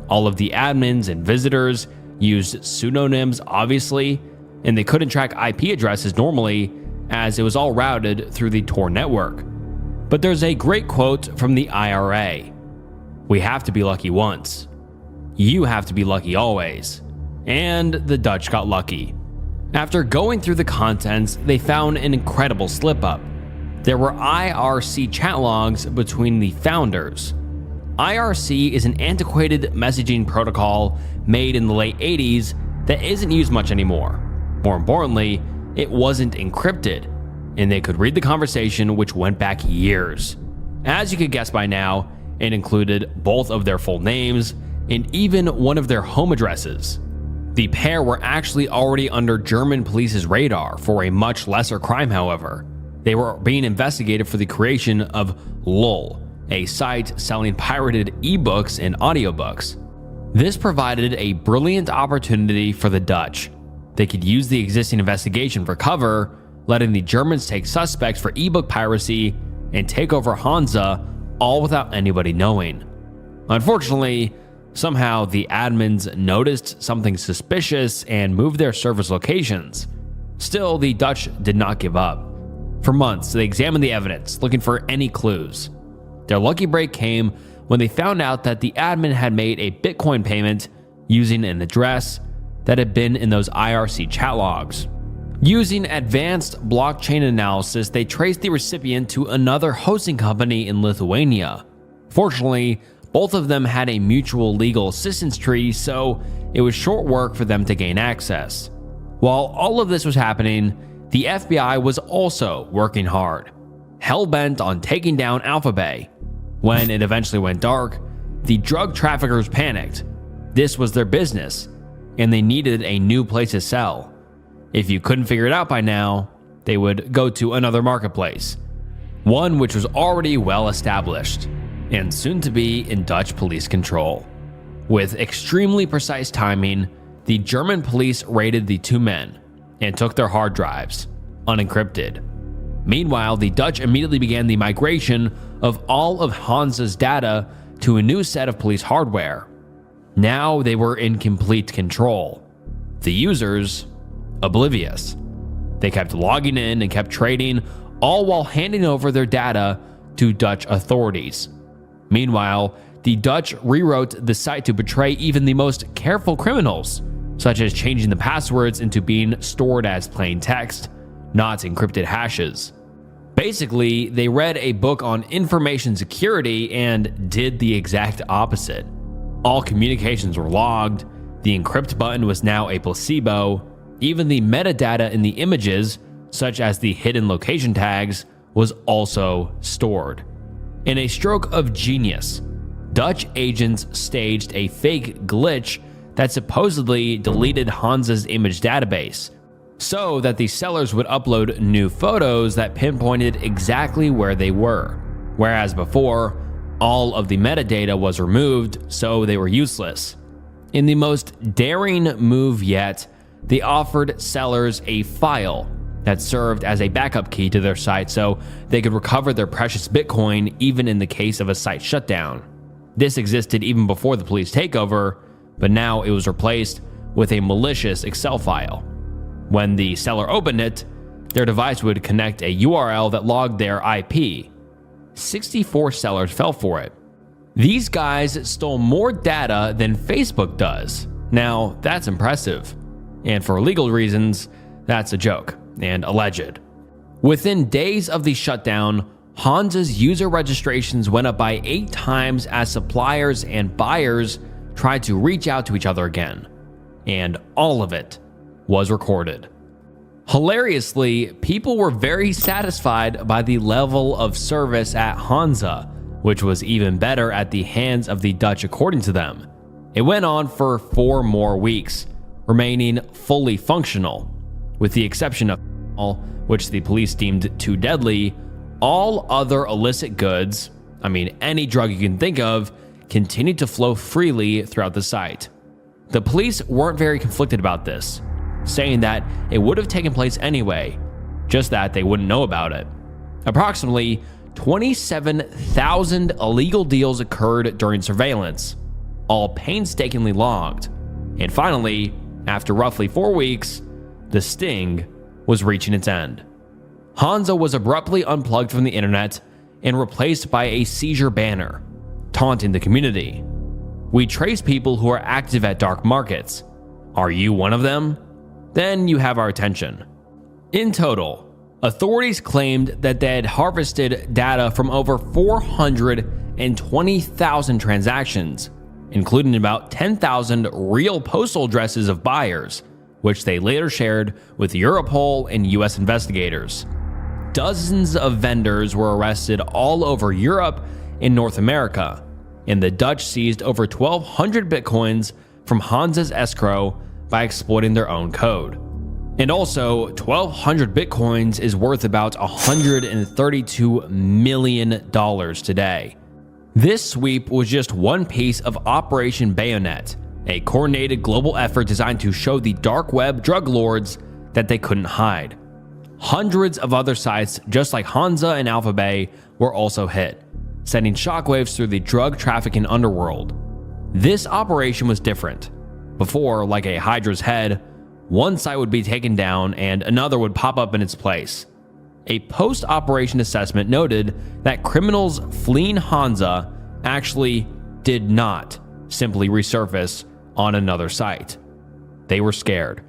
All of the admins and visitors used pseudonyms, obviously, and they couldn't track IP addresses normally, as it was all routed through the Tor network. But there's a great quote from the IRA. "We have to be lucky once. You have to be lucky always." And the Dutch got lucky. After going through the contents, they found an incredible slip-up. There were IRC chat logs between the founders. IRC is an antiquated messaging protocol made in the late 80s that isn't used much anymore. More importantly, it wasn't encrypted, and they could read the conversation, which went back years. As you could guess by now, it included both of their full names and even one of their home addresses. The pair were actually already under German police's radar for a much lesser crime, however. They were being investigated for the creation of Lul, a site selling pirated ebooks and audiobooks. This provided a brilliant opportunity for the Dutch. They could use the existing investigation for cover, letting the Germans take suspects for ebook piracy and take over Hansa, all without anybody knowing. Unfortunately, somehow the admins noticed something suspicious and moved their service locations. Still, the Dutch did not give up. For months, they examined the evidence, looking for any clues. Their lucky break came when they found out that the admin had made a Bitcoin payment using an address that had been in those IRC chat logs. Using advanced blockchain analysis, they traced the recipient to another hosting company in Lithuania. Fortunately, both of them had a mutual legal assistance treaty, so it was short work for them to gain access. While all of this was happening, the FBI was also working hard, hell-bent on taking down Alphabet. When it eventually went dark, the drug traffickers panicked. This was their business, and they needed a new place to sell. If you couldn't figure it out by now, they would go to another marketplace, one which was already well established and soon to be in Dutch police control. With extremely precise timing, the German police raided the two men and took their hard drives, unencrypted. Meanwhile, the Dutch immediately began the migration of all of Hansa's data to a new set of police hardware. Now they were in complete control. The users, oblivious. They kept logging in and kept trading, all while handing over their data to Dutch authorities. Meanwhile, the Dutch rewrote the site to betray even the most careful criminals, such as changing the passwords into being stored as plain text, not encrypted hashes. Basically, they read a book on information security and did the exact opposite. All communications were logged, the encrypt button was now a placebo, even the metadata in the images, such as the hidden location tags, was also stored. In a stroke of genius, Dutch agents staged a fake glitch that supposedly deleted Hansa's image database, so that the sellers would upload new photos that pinpointed exactly where they were, whereas before, all of the metadata was removed, so they were useless. In the most daring move yet, they offered sellers a file that served as a backup key to their site so they could recover their precious Bitcoin even in the case of a site shutdown. This existed even before the police takeover, but now it was replaced with a malicious Excel file. When the seller opened it, their device would connect a URL that logged their IP. 64 sellers fell for it. These guys stole more data than Facebook does. Now, that's impressive. And for legal reasons, that's a joke and alleged. Within days of the shutdown, Hansa's user registrations went up by 8 times as suppliers and buyers tried to reach out to each other again. And all of it was recorded. Hilariously, people were very satisfied by the level of service at Hansa, which was even better at the hands of the Dutch according to them. It went on for 4 more weeks, remaining fully functional. With the exception of which the police deemed too deadly, all other illicit goods, any drug you can think of, continued to flow freely throughout the site. The police weren't very conflicted about this, saying that it would have taken place anyway, just that they wouldn't know about it. Approximately 27,000 illegal deals occurred during surveillance, all painstakingly logged. And finally, after roughly 4 weeks, the sting was reaching its end. Hansa was abruptly unplugged from the internet and replaced by a seizure banner, taunting the community. We trace people who are active at dark markets. Are you one of them? Then you have our attention. In total, authorities claimed that they had harvested data from over 420,000 transactions, including about 10,000 real postal addresses of buyers, which they later shared with Europol and US investigators. Dozens of vendors were arrested all over Europe and North America, and the Dutch seized over 1,200 bitcoins from Hansa's escrow, by exploiting their own code. And also, 1,200 bitcoins is worth about $132 million today. This sweep was just one piece of Operation Bayonet, a coordinated global effort designed to show the dark web drug lords that they couldn't hide. Hundreds of other sites, just like Hansa and Alpha Bay, were also hit, sending shockwaves through the drug trafficking underworld. This operation was different. Before, like a Hydra's head, one site would be taken down and another would pop up in its place. A post-operation assessment noted that criminals fleeing Hansa actually did not simply resurface on another site. They were scared.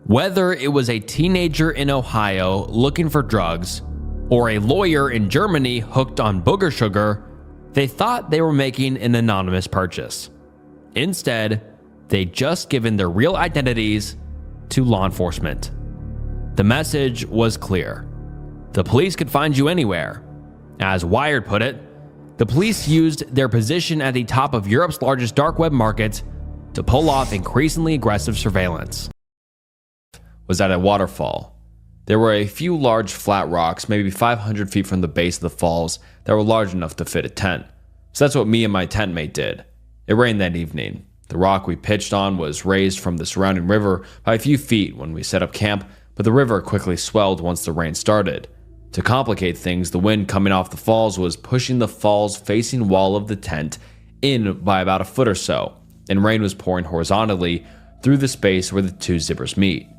Whether it was a teenager in Ohio looking for drugs or a lawyer in Germany hooked on booger sugar, they thought they were making an anonymous purchase. Instead, they'd just given their real identities to law enforcement. The message was clear. The police could find you anywhere. As Wired put it, the police used their position at the top of Europe's largest dark web market to pull off increasingly aggressive surveillance. Was at a waterfall. There were a few large flat rocks, maybe 500 feet from the base of the falls, that were large enough to fit a tent. So that's what me and my tent mate did. It rained that evening. The rock we pitched on was raised from the surrounding river by a few feet when we set up camp, but the river quickly swelled once the rain started. To complicate things, the wind coming off the falls was pushing the falls-facing wall of the tent in by about a foot or so, and rain was pouring horizontally through the space where the two zippers meet.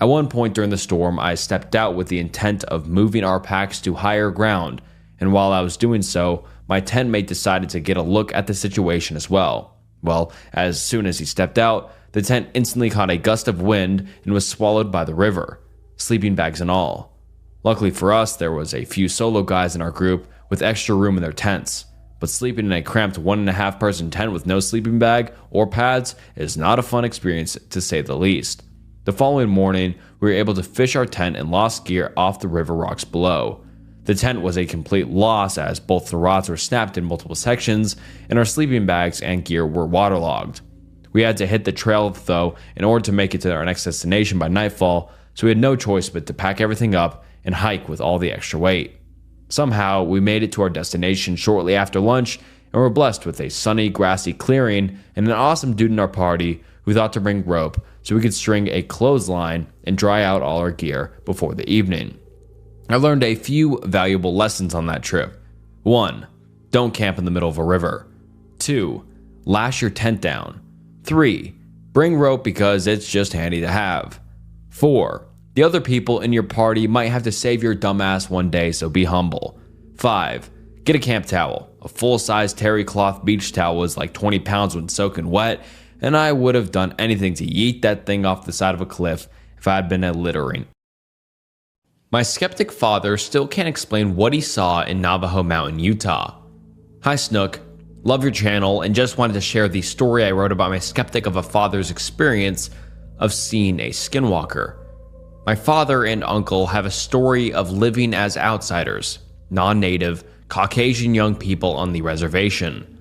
At one point during the storm, I stepped out with the intent of moving our packs to higher ground, and while I was doing so, my tent mate decided to get a look at the situation as well. Well, as soon as he stepped out, the tent instantly caught a gust of wind and was swallowed by the river, sleeping bags and all. Luckily for us, there was a few solo guys in our group with extra room in their tents, but sleeping in a cramped 1.5 person tent with no sleeping bag or pads is not a fun experience to say the least. The following morning, we were able to fish our tent and lost gear off the river rocks below. The tent was a complete loss as both the rods were snapped in multiple sections and our sleeping bags and gear were waterlogged. We had to hit the trail though in order to make it to our next destination by nightfall, so we had no choice but to pack everything up and hike with all the extra weight. Somehow, we made it to our destination shortly after lunch and were blessed with a sunny, grassy clearing and an awesome dude in our party who thought to bring rope so we could string a clothesline and dry out all our gear before the evening. I learned a few valuable lessons on that trip. 1. Don't camp in the middle of a river. 2. Lash your tent down. 3. Bring rope because it's just handy to have. 4. The other people in your party might have to save your dumbass one day, so be humble. 5. Get a camp towel. A full-size terry cloth beach towel was like 20 pounds when soaking wet, and I would have done anything to yeet that thing off the side of a cliff if I had been littering. My skeptic father still can't explain what he saw in Navajo Mountain, Utah. Hi Snook, love your channel and just wanted to share the story I wrote about my skeptic of a father's experience of seeing a skinwalker. My father and uncle have a story of living as outsiders, non-native, Caucasian young people on the reservation.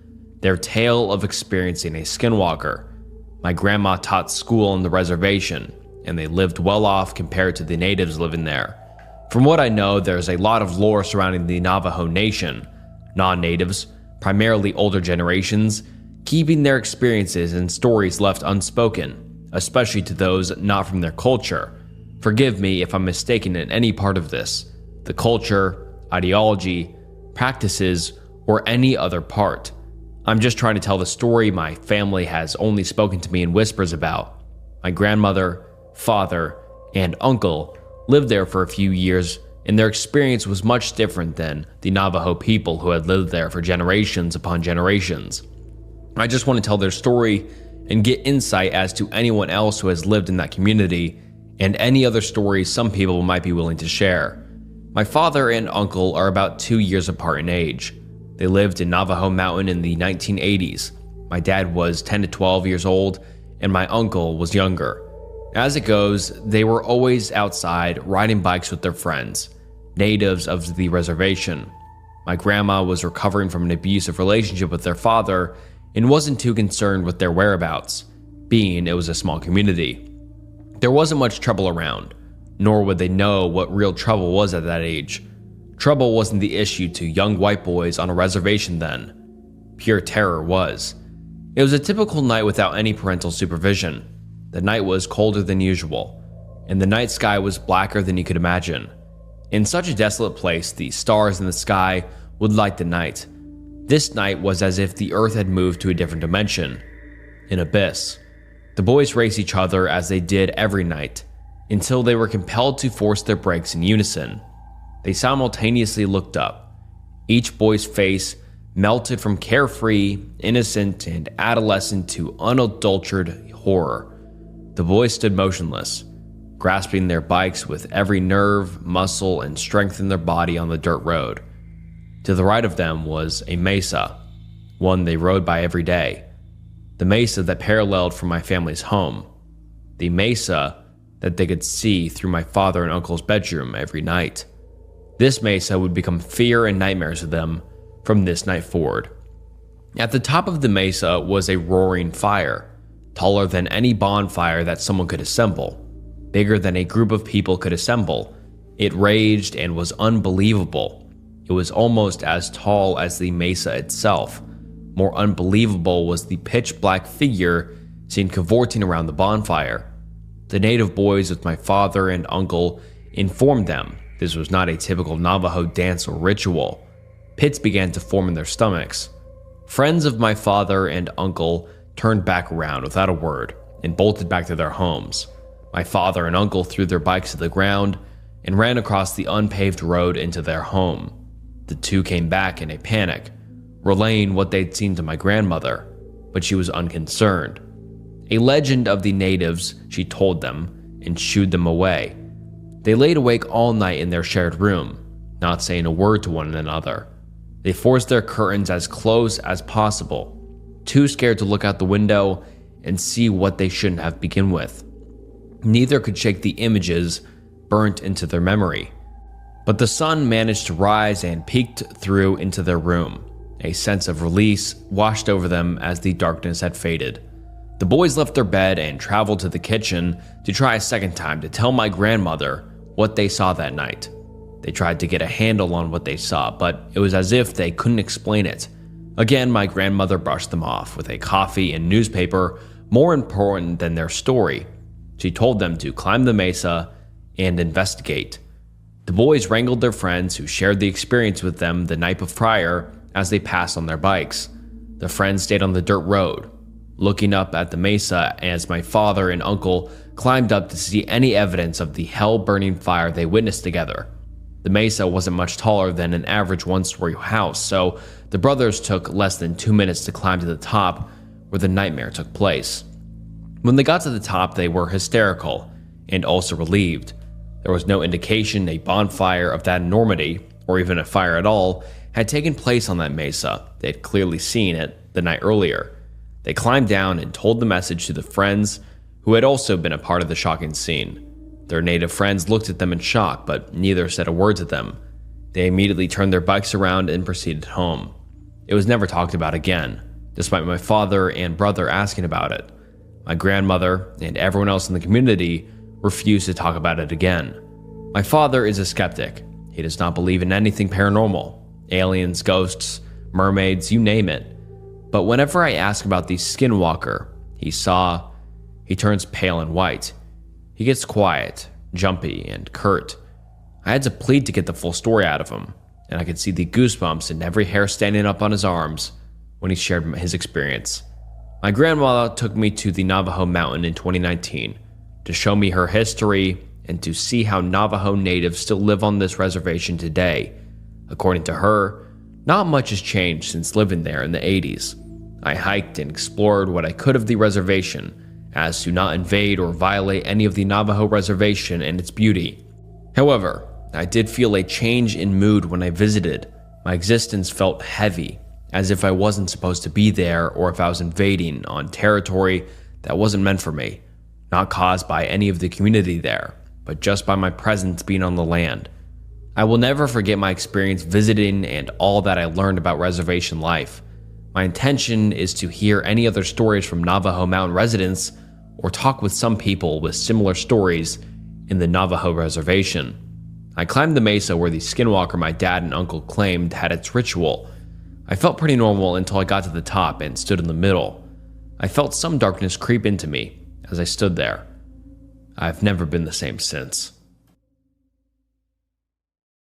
Their tale of experiencing a skinwalker. My grandma taught school on the reservation, and they lived well off compared to the natives living there. From what I know, there's a lot of lore surrounding the Navajo Nation, non-natives, primarily older generations, keeping their experiences and stories left unspoken, especially to those not from their culture. Forgive me if I'm mistaken in any part of this, the culture, ideology, practices, or any other part. I'm just trying to tell the story my family has only spoken to me in whispers about. My grandmother, father, and uncle lived there for a few years, and their experience was much different than the Navajo people who had lived there for generations upon generations. I just want to tell their story and get insight as to anyone else who has lived in that community and any other stories some people might be willing to share. My father and uncle are about 2 years apart in age. They lived in Navajo Mountain in the 1980s. My dad was 10 to 12 years old, and my uncle was younger. As it goes, they were always outside riding bikes with their friends, natives of the reservation. My grandma was recovering from an abusive relationship with their father and wasn't too concerned with their whereabouts. being it was a small community. There wasn't much trouble around, nor would they know what real trouble was at that age. Trouble wasn't the issue to young white boys on a reservation then. Pure terror was. It was a typical night without any parental supervision. The night was colder than usual, and the night sky was blacker than you could imagine. In such a desolate place, the stars in the sky would light the night. This night was as if the earth had moved to a different dimension, an abyss. The boys raced each other as they did every night, until they were compelled to force their brakes in unison. They simultaneously looked up. Each boy's face melted from carefree, innocent, and adolescent to unadulterated horror. The boys stood motionless, grasping their bikes with every nerve, muscle, and strength in their body on the dirt road. To the right of them was a mesa, one they rode by every day. The mesa that paralleled from my family's home. The mesa that they could see through my father and uncle's bedroom every night. This mesa would become fear and nightmares to them from this night forward. At the top of the mesa was a roaring fire, taller than any bonfire that someone could assemble, bigger than a group of people could assemble. It raged and was unbelievable. It was almost as tall as the mesa itself. More unbelievable was the pitch-black figure seen cavorting around the bonfire. The native boys with my father and uncle informed them this was not a typical Navajo dance or ritual. Pits began to form in their stomachs. Friends of my father and uncle turned back around without a word and bolted back to their homes. My father and uncle threw their bikes to the ground and ran across the unpaved road into their home. The two came back in a panic, relaying what they'd seen to my grandmother, but she was unconcerned. A legend of the natives, she told them, and shooed them away. They laid awake all night in their shared room, not saying a word to one another. They forced their curtains as close as possible, too scared to look out the window and see what they shouldn't have begun with. Neither could shake the images burnt into their memory. But the sun managed to rise and peeked through into their room. A sense of release washed over them as the darkness had faded. The boys left their bed and traveled to the kitchen to try a second time to tell my grandmother what they saw that night. They tried to get a handle on what they saw, but it was as if they couldn't explain it. Again, my grandmother brushed them off with a coffee and newspaper more important than their story. She told them to climb the mesa and investigate. The boys wrangled their friends who shared the experience with them the night prior as they passed on their bikes. The friends stayed on the dirt road, looking up at the mesa as my father and uncle climbed up to see any evidence of the hell-burning fire they witnessed together. The mesa wasn't much taller than an average one-story house, so the brothers took less than 2 minutes to climb to the top where the nightmare took place. When they got to the top, they were hysterical and also relieved. There was no indication a bonfire of that enormity, or even a fire at all, had taken place on that mesa. They had clearly seen it the night earlier. They climbed down and told the message to the friends who had also been a part of the shocking scene. Their native friends looked at them in shock, but neither said a word to them. They immediately turned their bikes around and proceeded home. It was never talked about again, despite my father and brother asking about it. My grandmother and everyone else in the community refused to talk about it again. My father is a skeptic. He does not believe in anything paranormal, aliens, ghosts, mermaids, you name it. But whenever I ask about the skinwalker he turns pale and white. He gets quiet, jumpy, and curt. I had to plead to get the full story out of him, and I could see the goosebumps and every hair standing up on his arms when he shared his experience. My grandmother took me to the Navajo mountain in 2019 to show me her history and to see how Navajo natives still live on this reservation today. According to her, not much has changed since living there in the 80s. I hiked and explored what I could of the reservation, as to not invade or violate any of the Navajo reservation and its beauty. However, I did feel a change in mood when I visited. My existence felt heavy, as if I wasn't supposed to be there or if I was invading on territory that wasn't meant for me, not caused by any of the community there, but just by my presence being on the land. I will never forget my experience visiting and all that I learned about reservation life. My intention is to hear any other stories from Navajo mountain residents or talk with some people with similar stories in the Navajo reservation. I climbed the mesa where the skinwalker my dad and uncle claimed had its ritual. I felt pretty normal until I got to the top and stood in the middle. I felt some darkness creep into me as I stood there. I've never been the same since.